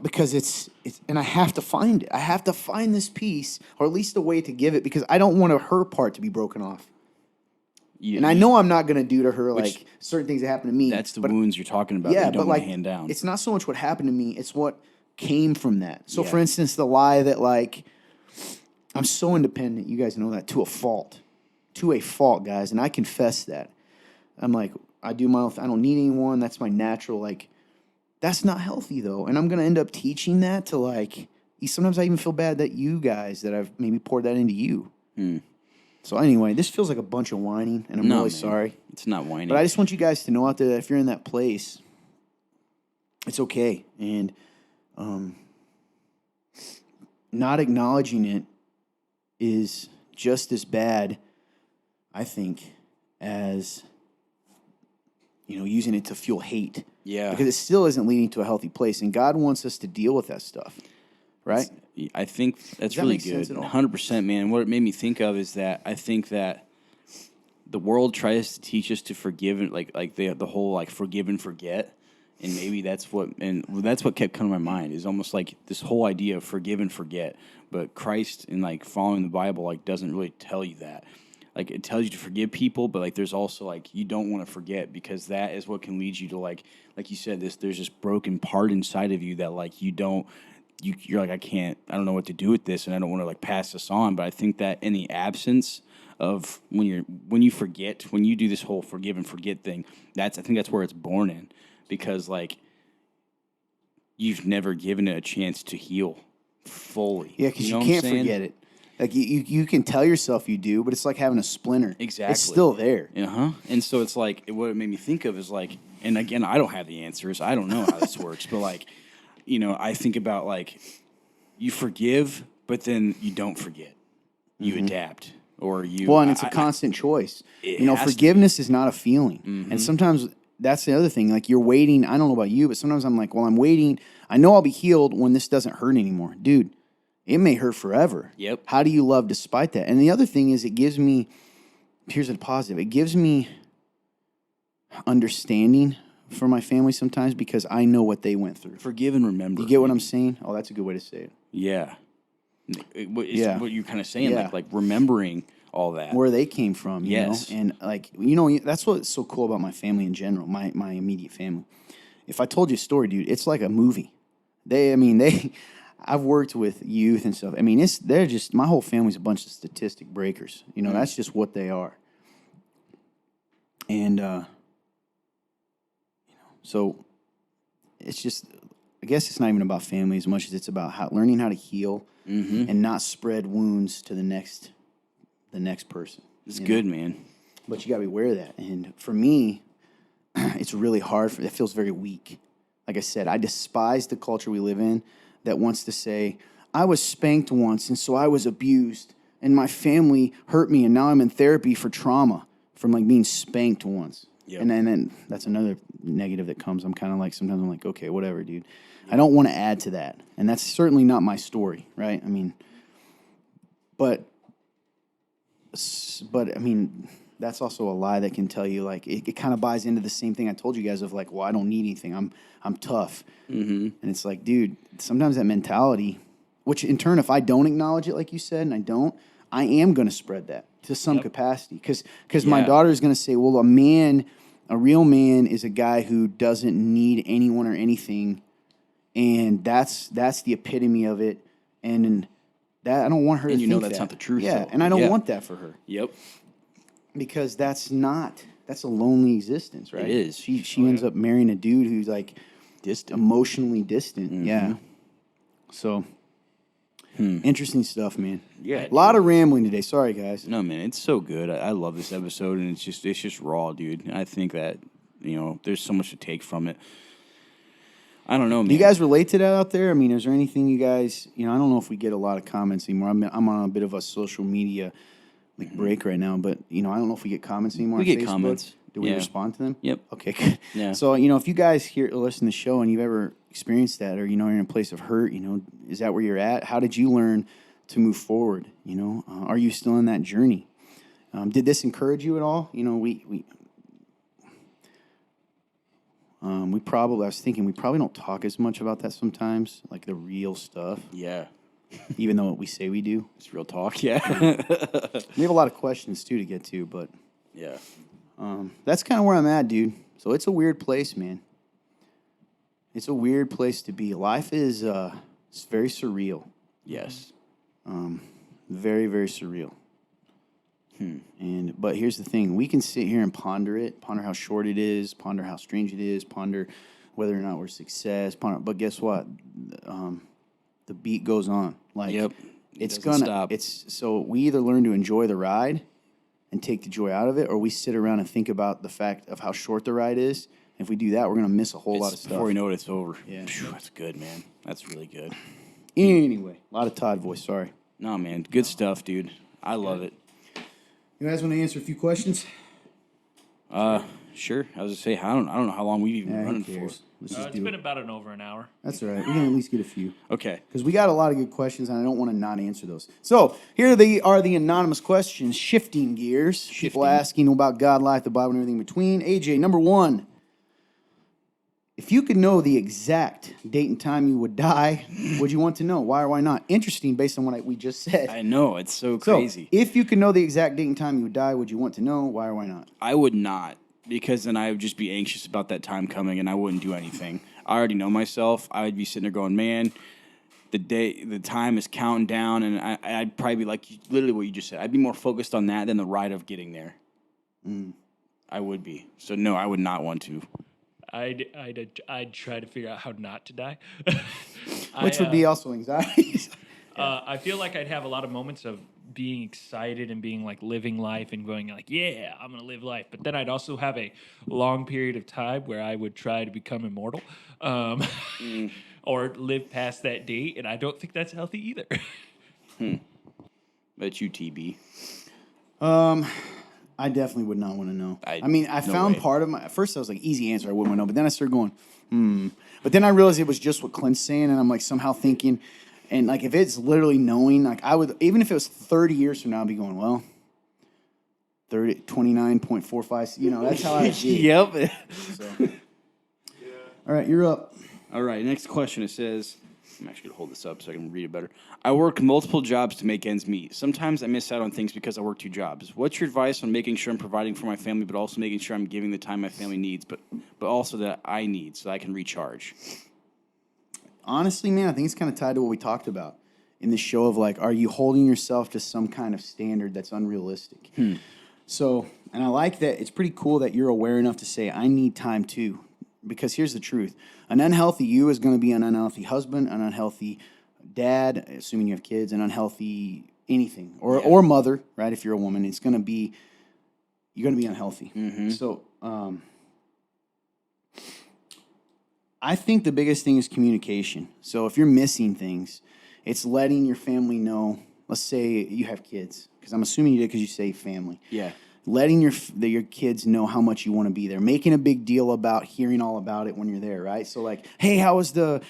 Because it's and I have to find it. I have to find this piece, or at least a way to give it, because I don't want her part to be broken off. And I know I'm not going to do to her like certain things that happen to me. That's the wounds you're talking about. Yeah, that you don't want to hand down. It's not so much what happened to me. It's what came from that. So, Yeah. for instance, the lie that, like, I'm so independent. You guys know that to a fault. To a fault, guys. And I confess that. I'm like, I do my own I don't need anyone. That's my natural, like, that's not healthy, though. And I'm going to end up teaching that to, like, sometimes I even feel bad that you guys, that I've maybe poured that into you. So anyway, this feels like a bunch of whining, and I'm really sorry. It's not whining. But I just want you guys to know out there that if you're in that place, it's okay. And not acknowledging it is just as bad, I think, as, using it to fuel hate. Yeah. Because it still isn't leading to a healthy place. And God wants us to deal with that stuff, right? I think that's that really make sense good. at all? 100%, man. What it made me think of is that I think that the world tries to teach us to forgive, like the whole like forgive and forget, and maybe that's what kept coming to my mind is almost like this whole idea of forgive and forget. But Christ and like following the Bible like doesn't really tell you that. Like it tells you to forgive people, but like there's also like you don't want to forget because that is what can lead you to like you said there's this broken part inside of you that like you're like I don't know what to do with this and I don't want to like pass this on. But I think that in the absence of when you forget, when you do this whole forgive and forget thing, I think that's where it's born in because like you've never given it a chance to heal fully. Yeah, because you can't forget it. Like you can tell yourself you do, but it's like having a splinter. Exactly. It's still there. And so it's like what it made me think of is like, and again, I don't have the answers. I don't know how this works, but like, I think about like you forgive, but then you don't forget. You adapt, or you. Well, and it's a constant choice. Forgiveness is not a feeling, and sometimes that's the other thing. Like you're waiting. I don't know about you, but sometimes I'm like, well, I'm waiting. I know I'll be healed when this doesn't hurt anymore, dude. It may hurt forever. Yep. How do you love despite that? And the other thing is, it gives me. Here's a positive. It gives me understanding for my family sometimes because I know what they went through. Forgive and remember. You get what I'm saying? Oh, that's a good way to say it. Yeah. What you're kind of saying, Yeah. like remembering all that. Where they came from, you Yes. know? And, like, that's what's so cool about my family in general, my immediate family. If I told you a story, dude, it's like a movie. I've worked with youth and stuff. I mean, they're just, my whole family's a bunch of statistic breakers. That's just what they are. And, so it's just, I guess it's not even about family as much as it's about learning how to heal and not spread wounds to the next person. It's good, man. But you got to be aware of that. And for me, it's really hard. It feels very weak. Like I said, I despise the culture we live in that wants to say, I was spanked once and so I was abused and my family hurt me and now I'm in therapy for trauma from like being spanked once. Yep. And then that's another negative that comes. I'm kind of like, sometimes I'm like, okay, whatever, dude. Yep. I don't want to add to that. And that's certainly not my story, right? I mean, but I mean, that's also a lie that can tell you, like, it kind of buys into the same thing I told you guys of, like, well, I don't need anything. I'm tough. And it's like, dude, sometimes that mentality, which in turn, if I don't acknowledge it, like you said, and I am going to spread that to some capacity. Because my daughter is going to say, well, a real man is a guy who doesn't need anyone or anything. And that's the epitome of it. And that I don't want her to think that's not the truth. Yeah, though. and I don't want that for her. Yep. Because that's a lonely existence, right? It is. She ends up marrying a dude who's like just emotionally distant. Yeah. So interesting stuff, man. Yeah. A lot of rambling today. Sorry, guys. No, man, it's so good. I love this episode, and it's just raw, dude. I think that there's so much to take from it. I don't know, man. Do you guys relate to that out there? I mean, is there anything you guys? I don't know if we get a lot of comments anymore. I'm on a bit of a social media break right now, but I don't know if we get comments anymore. We on get Facebook. comments. Do we respond to them? Yep. Okay, good. Yeah. So, if you guys listen to the show and you've ever experienced that, or, you're in a place of hurt, is that where you're at? How did you learn to move forward? Are you still in that journey? Did this encourage you at all? We probably don't talk as much about that sometimes, like the real stuff. Yeah. Even though we say we do. It's real talk, yeah. We have a lot of questions, too, to get to, but yeah. That's kind of where I'm at, dude. So it's a weird place, man. It's a weird place to be. Life is it's very surreal. Yes. Very, very surreal. But here's the thing: we can sit here and ponder it, ponder how short it is, ponder how strange it is, ponder whether or not we're success. But guess what? The beat goes on. Like, Yep. it's doesn't gonna. stop. It's so we either learn to enjoy the ride and take the joy out of it, or we sit around and think about the fact of how short the ride is. If we do that, we're gonna miss a whole lot of stuff. Before we know it, it's over. Yeah. Phew, that's good, man. That's really good. Anyway, a lot of Todd voice. Sorry. No, man. Good stuff, dude. I love it. You guys want to answer a few questions? Sure. I was just say I don't know how long we've even been Who running for. cares? Let's just It's do been it. about over an hour. That's all right. We can at least get a few. Okay. Because we got a lot of good questions, and I don't want to not answer those. So here they are, the anonymous questions. Shifting gears. People asking about God, life, the Bible, and everything in between. AJ, number one. If you could know the exact date and time you would die, would you want to know? Why or why not? Interesting, based on what we just said. I know it's so So, crazy. if you could know the exact date and time you would die, would you want to know? Why or why not? I would not, because then I would just be anxious about that time coming, and I wouldn't do anything. I already know myself. I would be sitting there going, man, the time is counting down, and I'd probably be like literally what you just said. I'd be more focused on that than the ride of getting there. I would be. So no, I would not want to. I'd try to figure out how not to die. Which would be also anxiety. I feel like I'd have a lot of moments of being excited and being like living life and going like, yeah, I'm gonna live life. But then I'd also have a long period of time where I would try to become immortal, or live past that date, and I don't think that's healthy either. Bet you, TB. I definitely would not want to know. I no found way. part of my. At first, I was like, easy answer, I wouldn't want to know. But then I started going, But then I realized it was just what Clint's saying, and I'm like somehow thinking, and like if it's literally knowing, like I would, even if it was 30 years from now, I'd be going, well, 29.45, that's how I see it. Yep. So. All right, you're up. All right, next question. It says, I'm actually going to hold this up so I can read it better. I work multiple jobs to make ends meet. Sometimes I miss out on things because I work 2 jobs. What's your advice on making sure I'm providing for my family, but also making sure I'm giving the time my family needs, but also that I need so that I can recharge? Honestly, man, I think it's kind of tied to what we talked about in this show of like, are you holding yourself to some kind of standard that's unrealistic? So, and I like that. It's pretty cool that you're aware enough to say, I need time too. Because here's the truth. An unhealthy you is going to be an unhealthy husband, an unhealthy dad, assuming you have kids, an unhealthy anything. Or mother, right? If you're a woman, you're going to be unhealthy. So, I think the biggest thing is communication. So if you're missing things, it's letting your family know. Let's say you have kids, because I'm assuming you did because you say family. Yeah. Letting your kids know how much you want to be there, making a big deal about hearing all about it when you're there, right? So like, hey, how was the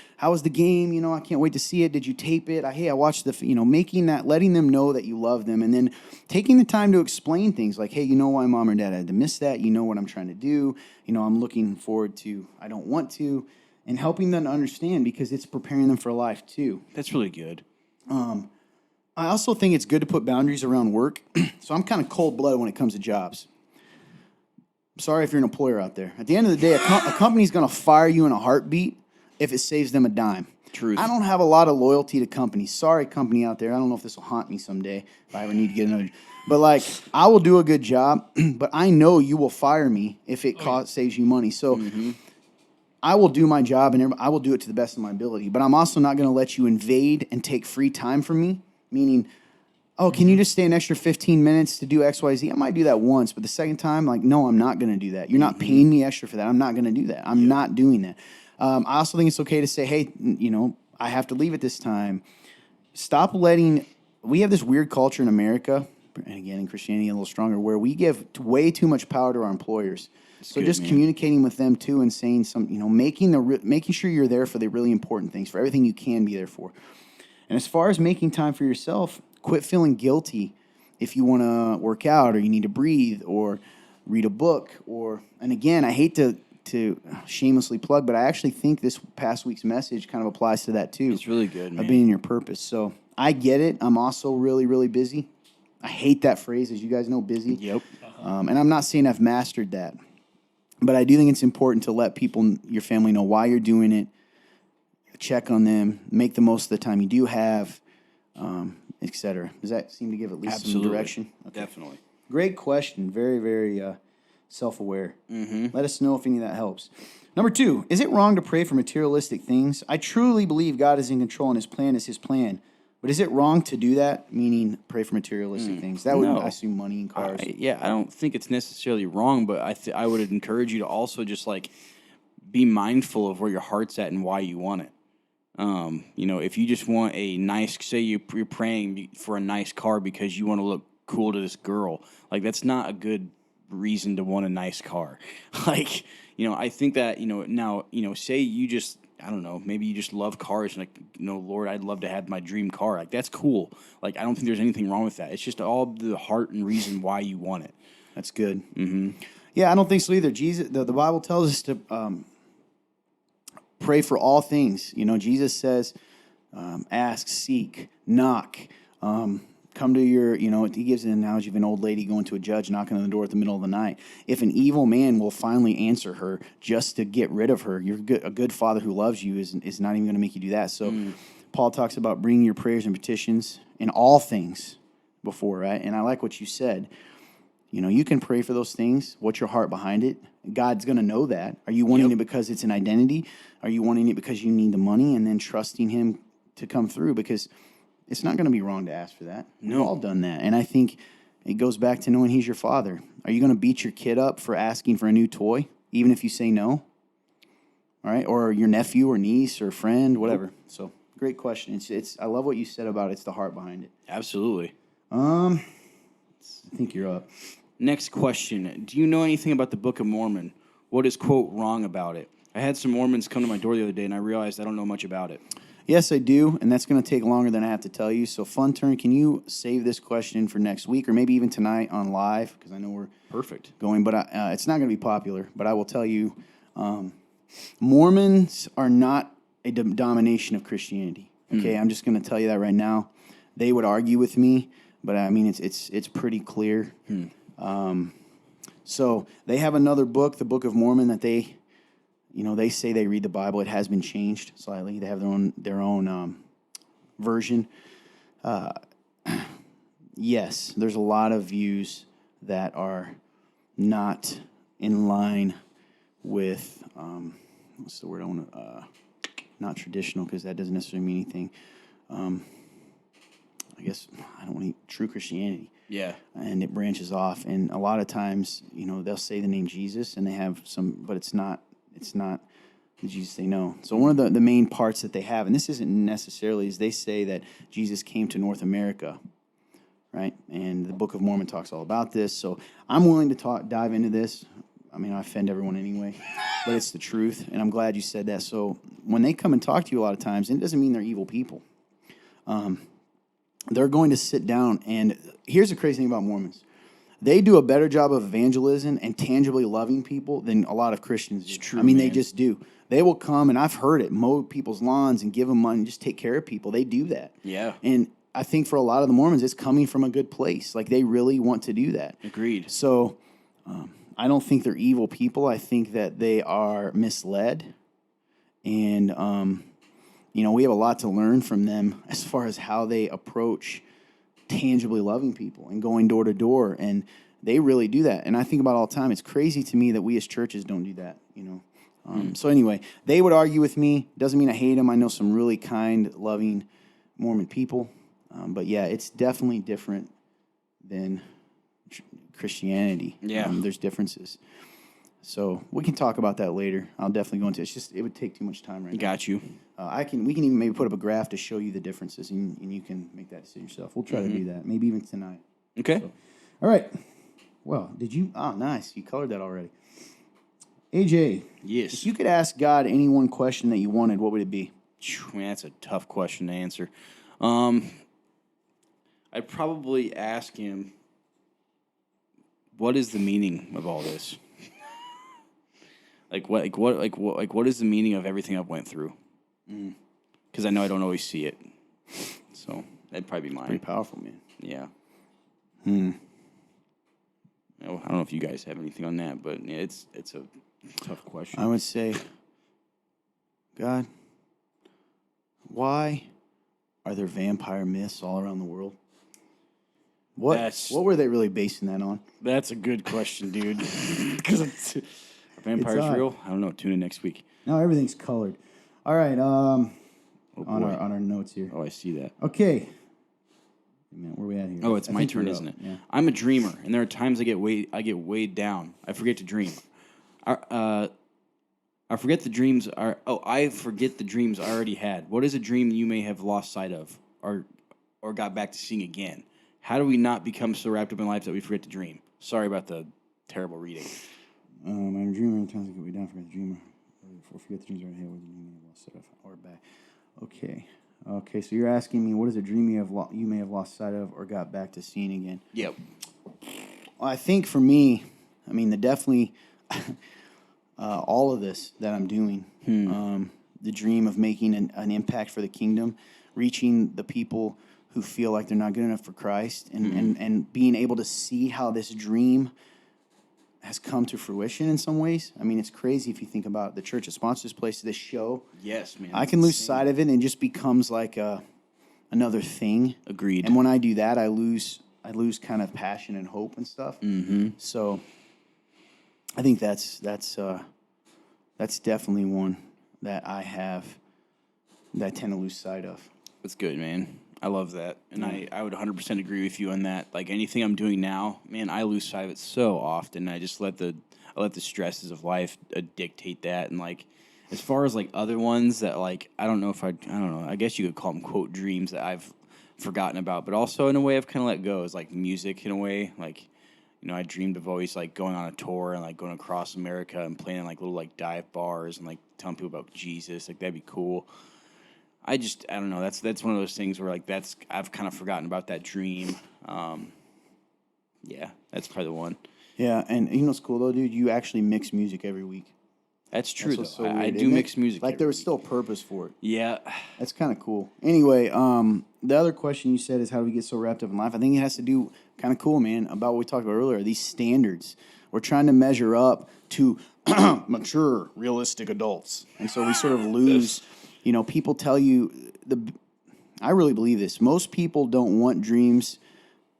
game? I can't wait to see it. Did you tape it? Hey, I watched making that, letting them know that you love them, and then taking the time to explain things like, hey, you know why mom or dad had to miss that? You know what I'm trying to do? I'm looking forward to. I don't want to, and helping them to understand because it's preparing them for life too. That's really good. I also think it's good to put boundaries around work. So I'm kind of cold-blooded when it comes to jobs. Sorry if you're an employer out there. At the end of the day, a company's going to fire you in a heartbeat if it saves them a dime. Truth. I don't have a lot of loyalty to companies. Sorry, company out there. I don't know if this will haunt me someday if I ever need to get another. But like, I will do a good job, but I know you will fire me if it saves you money. So I will do my job, and I will do it to the best of my ability. But I'm also not going to let you invade and take free time from me. Meaning, can you just stay an extra 15 minutes to do X, Y, Z? I might do that once, but the second time, like, no, I'm not going to do that. You're not paying me extra for that. I'm not going to do that. I'm not doing that. I also think it's okay to say, hey, I have to leave at this time. Stop letting. We have this weird culture in America, and again, in Christianity a little stronger, where we give way too much power to our employers. So just communicating with them too, and saying making sure you're there for the really important things, for everything you can be there for. And as far as making time for yourself, quit feeling guilty if you want to work out or you need to breathe or read a book. And again, I hate to shamelessly plug, but I actually think this past week's message kind of applies to that too. It's really good, man. Of being in your purpose. So I get it. I'm also really, really busy. I hate that phrase, as you guys know, busy. Yep. And I'm not saying I've mastered that. But I do think it's important to let your family know why you're doing it, check on them, make the most of the time you do have, etc. Does that seem to give at least some direction? Okay. Definitely. Great question. Very, very self-aware. Mm-hmm. Let us know if any of that helps. Number 2, is it wrong to pray for materialistic things? I truly believe God is in control and his plan is his plan. But is it wrong to do that, meaning pray for materialistic things? That would, No. I assume, money and cars. I don't think it's necessarily wrong, but I would encourage you to also just like be mindful of where your heart's at and why you want it. If you just want a nice, say you're praying for a nice car because you want to look cool to this girl, like that's not a good reason to want a nice car. Like, I think that, now, say you just, I don't know, maybe you just love cars and like, Lord, I'd love to have my dream car. Like, that's cool. Like, I don't think there's anything wrong with that. It's just all the heart and reason why you want it. That's good. Mm-hmm. Yeah, I don't think so either. Jesus, the Bible tells us to pray for all things. Jesus says, ask, seek, knock, come to your, he gives an analogy of an old lady going to a judge, knocking on the door at the middle of the night. If an evil man will finally answer her just to get rid of her, a good father who loves you is not even going to make you do that. So Paul talks about bringing your prayers and petitions in all things before, right? And I like what you said. You can pray for those things. What's your heart behind it? God's going to know that. Are you wanting it because it's an identity? Are you wanting it because you need the money and then trusting him to come through? Because it's not going to be wrong to ask for that. No. We've all done that. And I think it goes back to knowing he's your father. Are you going to beat your kid up for asking for a new toy, even if you say no? All right? Or your nephew or niece or friend, whatever. So, great question. I love what you said about it's the heart behind it. Absolutely. I think you're up. Next question. Do you know anything about the Book of Mormon? What is, quote, wrong about it? I had some Mormons come to my door the other day, and I realized I don't know much about it. Yes, I do, and that's going to take longer than I have to tell you. So, Fun Turn, can you save this question for next week or maybe even tonight on live? Because I know we're perfect going, but it's not going to be popular. But I will tell you, Mormons are not a domination of Christianity. Okay, I'm just going to tell you that right now. They would argue with me, but I mean it's pretty clear. So they have another book, the Book of Mormon, that they say they read the Bible. It has been changed slightly. They have their own version. Yes, there's a lot of views that are not in line with what's the word I want to not traditional, because that doesn't necessarily mean anything. I guess I don't want to true Christianity. Yeah. And it branches off, and a lot of times, they'll say the name Jesus, and they have some, but it's not the Jesus they know. So one of the main parts that they have, and this isn't necessarily, is they say that Jesus came to North America, right? And the Book of Mormon talks all about this. So I'm willing to dive into this. I mean, I offend everyone anyway, but it's the truth, and I'm glad you said that. So when they come and talk to you a lot of times, it doesn't mean they're evil people. They're going to sit down, and here's the crazy thing about Mormons. They do a better job of evangelism and tangibly loving people than a lot of Christians do. It's true, I mean, man. they just do. They will come, and I've heard it, mow people's lawns and give them money, just take care of people. They do that. Yeah. And I think for a lot of the Mormons, it's coming from a good place. Like, they really want to do that. Agreed. So I don't think they're evil people. I think that they are misled. And, we have a lot to learn from them as far as how they approach tangibly loving people and going door to door. And they really do that. And I think about it all the time. It's crazy to me that we as churches don't do that, So anyway, they would argue with me. Doesn't mean I hate them. I know some really kind, loving Mormon people. But yeah, it's definitely different than Christianity. Yeah. There's differences. So we can talk about that later. I'll definitely go into it. It would take too much time right now. Got you. We can even maybe put up a graph to show you the differences, and you can make that decision yourself. We'll try to do that, maybe even tonight. Okay. So, all right. Well, did you? Oh, nice. You colored that already. AJ. Yes. If you could ask God any one question that you wanted, what would it be? Man, that's a tough question to answer. I'd probably ask him, what is the meaning of all this? What is the meaning of everything I've went through? Because I know I don't always see it. So that'd probably be mine. Pretty powerful, man. Yeah. I don't know if you guys have anything on that, but yeah, it's a tough question. I would say, God, Why are there vampire myths all around the world? What That's- what were they really basing that on? That's a good question, dude. Because are vampires odd. real? I don't know. Tune in next week. No, everything's colored. All right, on boy. our notes here. Oh, I see that. Okay. Man, where are we at here? Oh, it's I my think turn, we're isn't up. it? Yeah. I'm a dreamer, and there are times I get weighed down. I forget to dream. I forget the dreams are. Oh, I forget the dreams I already had. What is a dream you may have lost sight of, or got back to seeing again? How do we not become so wrapped up in life that we forget to dream? Sorry about the terrible reading. I'm a dreamer. Times I get way down, forget the dreamer. Or forget the dreams I already had. What is a dream you lost sight of, or back? Okay. So you're asking me, what is a dream you may have lost sight of, or got back to seeing again? Yep. Well, I think for me, I mean, definitely all of this that I'm doing, the dream of making an impact for the kingdom, reaching the people who feel like they're not good enough for Christ, and being able to see how this dream has come to fruition in some ways. I mean, it's crazy if you think about it. The church that sponsors this place, this show. Yes, man. I can lose sight of it, and it just becomes like another thing. Agreed. And when I do that, I lose kind of passion and hope and stuff. Mm-hmm. So I think that's definitely one that I have that I tend to lose sight of. That's good, man. I love that. And I would 100% agree with you on that. Like anything I'm doing now, man, I lose sight of it so often. I just let the stresses of life dictate that. And like, as far as like other ones that like, I don't know. I guess you could call them quote dreams that I've forgotten about, but also in a way I've kind of let go is like music in a way. Like, you know, I dreamed of always like going on a tour and like going across America and playing in like little like dive bars and like telling people about Jesus. Like that'd be cool. I don't know. That's one of those things where like I've kind of forgotten about that dream. Yeah, that's probably the one. Yeah, and you know what's cool though, dude? You actually mix music every week. That's true That's though. what's so I weird, do isn't mix it? music. Like every there was week. still a purpose for it. Yeah. That's kind of cool. Anyway, the other question you said is how do we get so wrapped up in life? I think it has to do kind of cool, man, about what we talked about earlier. These standards. We're trying to measure up to mature, realistic adults, and so we sort of lose. You know, people tell you I really believe this. Most people don't want dreams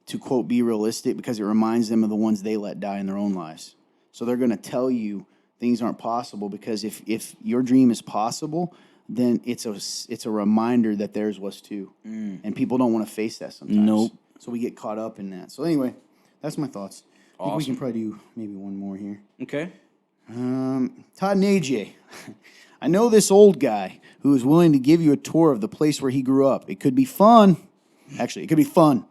to quote be realistic because it reminds them of the ones they let die in their own lives. So they're going to tell you things aren't possible because if your dream is possible, then it's a reminder that theirs was too. And people don't want to face that sometimes. Nope. So we get caught up in that. So anyway, that's my thoughts. I think we Awesome. can probably do maybe one more here. Okay. Todd and Aj. I know this old guy who is willing to give you a tour of the place where he grew up. It could be fun. Actually, it could be fun.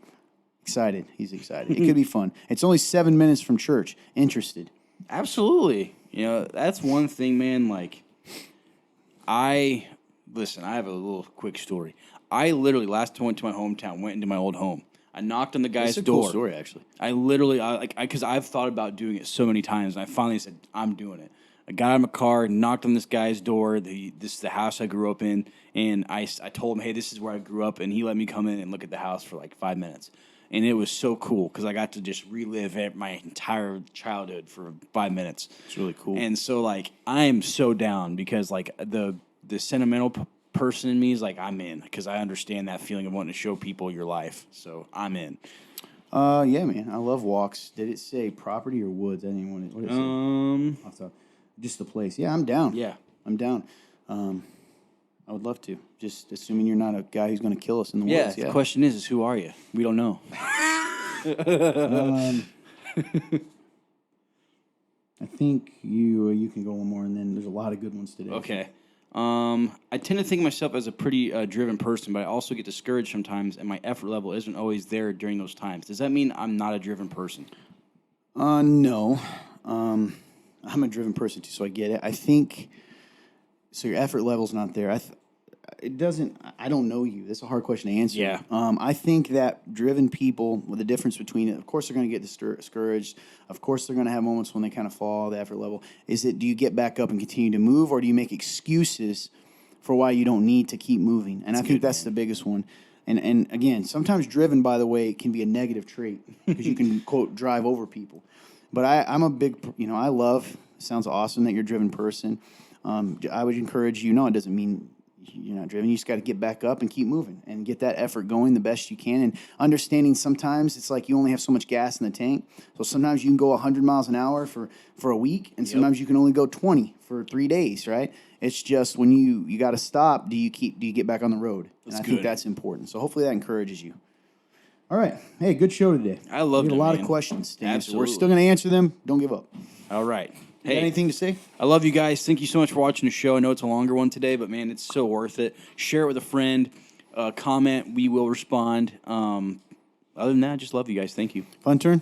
Excited. He's excited. It could be fun. It's only 7 minutes from church. Interested. Absolutely. You know, that's one thing, man. Like, I have a little quick story. I literally, last time I went to my hometown, went into my old home. I knocked on the guy's It's a door. cool story, actually. Because I've thought about doing it so many times, and I finally said, I'm doing it. I got out of my car, knocked on this guy's door. This is the house I grew up in, and I told him, hey, this is where I grew up, and he let me come in and look at the house for like 5 minutes. And it was so cool because I got to just relive my entire childhood for 5 minutes. It's really cool. And so, like, I am so down because, like, the sentimental person in me is like, I'm in because I understand that feeling of wanting to show people your life. So I'm in. Yeah, man. I love walks. Did it say property or woods? I didn't even want to. What did it say? Off the top. Just the place. Yeah, I'm down. Yeah. I'm down. I would love to. Just assuming you're not a guy who's going to kill us in the Yeah. woods. The question is who are you? We don't know. I think you can go one more, and then there's a lot of good ones today. Okay. I tend to think of myself as a pretty driven person, but I also get discouraged sometimes, and my effort level isn't always there during those times. Does that mean I'm not a driven person? No. I'm a driven person too, so I get it. I think so. Your effort level's not there. It doesn't. I don't know you. That's a hard question to answer. Yeah. I think that driven people, with the difference between it, of course, they're going to get discouraged. Of course, they're going to have moments when they kind of fall the effort level. Is it? Do you get back up and continue to move, or do you make excuses for why you don't need to keep moving? And I think that's the biggest one. And again, sometimes driven, by the way, can be a negative trait because you can quote drive over people. But I'm a big, I love. Sounds awesome that you're a driven person. I would encourage you. No, it doesn't mean you're not driven. You just got to get back up and keep moving and get that effort going the best you can. And understanding sometimes it's like you only have so much gas in the tank. So sometimes you can go 100 miles an hour for a week, and sometimes you can only go 20 for 3 days, right? It's just when you got to stop, do you get back on the road? And I think that's important. So hopefully that encourages you. All right. Hey, good show today. I loved it, it, a lot man. of questions to answer. We're Absolutely. still going to answer them. Don't give up. All right. You got anything to say? I love you guys. Thank you so much for watching the show. I know it's a longer one today, but man, it's so worth it. Share it with a friend. Comment. We will respond. Other than that, just love you guys. Thank you. Fun turn?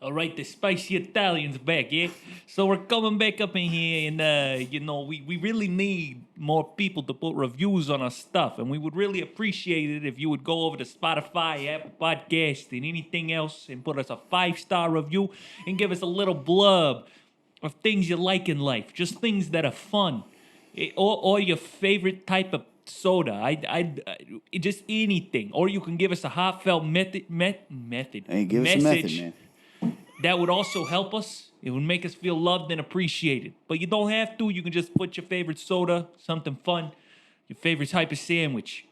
All right, the spicy Italian's back, yeah? So we're coming back up in here, and, we really need more people to put reviews on our stuff, and we would really appreciate it if you would go over to Spotify, Apple Podcast, and anything else, and put us a 5-star review, and give us a little blurb of things you like in life, just things that are fun, or your favorite type of soda. Just anything. Or you can give us a heartfelt message. Hey, give us a method, man. That would also help us. It would make us feel loved and appreciated. But you don't have to. You can just put your favorite soda, something fun, your favorite type of sandwich.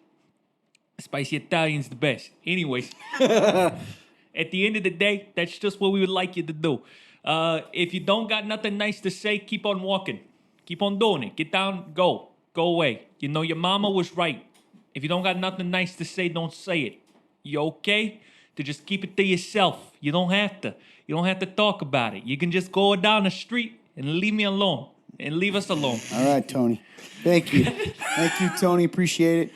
Spicy Italian's the best. Anyways, at the end of the day, that's just what we would like you to do. If you don't got nothing nice to say, keep on walking. Keep on doing it. Get down, go. Go away. You know, your mama was right. If you don't got nothing nice to say, don't say it. You okay? To just keep it to yourself. You don't have to. You don't have to talk about it. You can just go down the street and leave me alone. And leave us alone. All right, Tony. Thank you. Thank you, Tony. Appreciate it.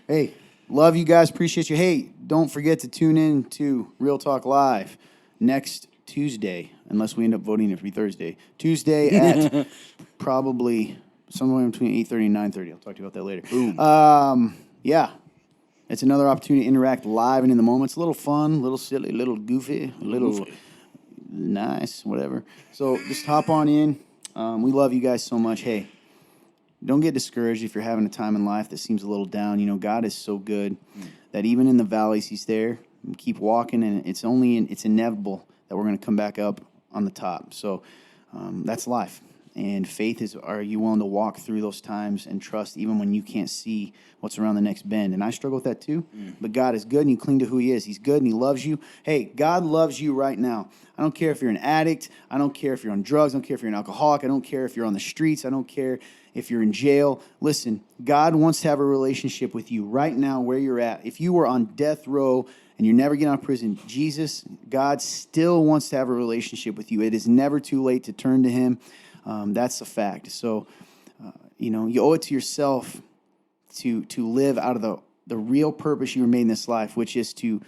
Hey, love you guys. Appreciate you. Hey, don't forget to tune in to Real Talk Live next Tuesday, unless we end up voting it to be Thursday. Tuesday at probably somewhere between 8:30 and 9:30. I'll talk to you about that later. Boom. Yeah. It's another opportunity to interact live and in the moment. It's a little fun, a little silly, a little goofy, a little nice, whatever. So just hop on in. We love you guys so much. Hey, don't get discouraged if you're having a time in life that seems a little down. You know, God is so good that even in the valleys, He's there. Keep walking, and it's inevitable that we're going to come back up on the top. So that's life. And faith is, are you willing to walk through those times and trust even when you can't see what's around the next bend? And I struggle with that too. But God is good, and you cling to who He is. He's good, and He loves you. Hey, God loves you right now. I don't care if you're an addict. I don't care if you're on drugs. I don't care if you're an alcoholic. I don't care if you're on the streets. I don't care if you're in jail. Listen, God wants to have a relationship with you right now where you're at. If you were on death row and you're never getting out of prison, God still wants to have a relationship with you. It is never too late to turn to Him. That's a fact. So, you owe it to yourself to live out of the real purpose you were made in this life, which is to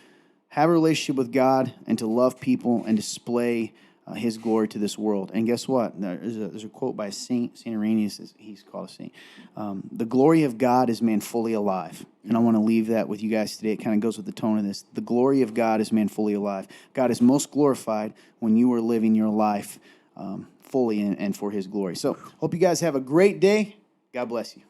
have a relationship with God and to love people and display His glory to this world. And guess what? There's a quote by Saint Irenaeus. He's called a saint. The glory of God is man fully alive. And I want to leave that with you guys today. It kind of goes with the tone of this. The glory of God is man fully alive. God is most glorified when you are living your life fully and for His glory. So hope you guys have a great day. God bless you.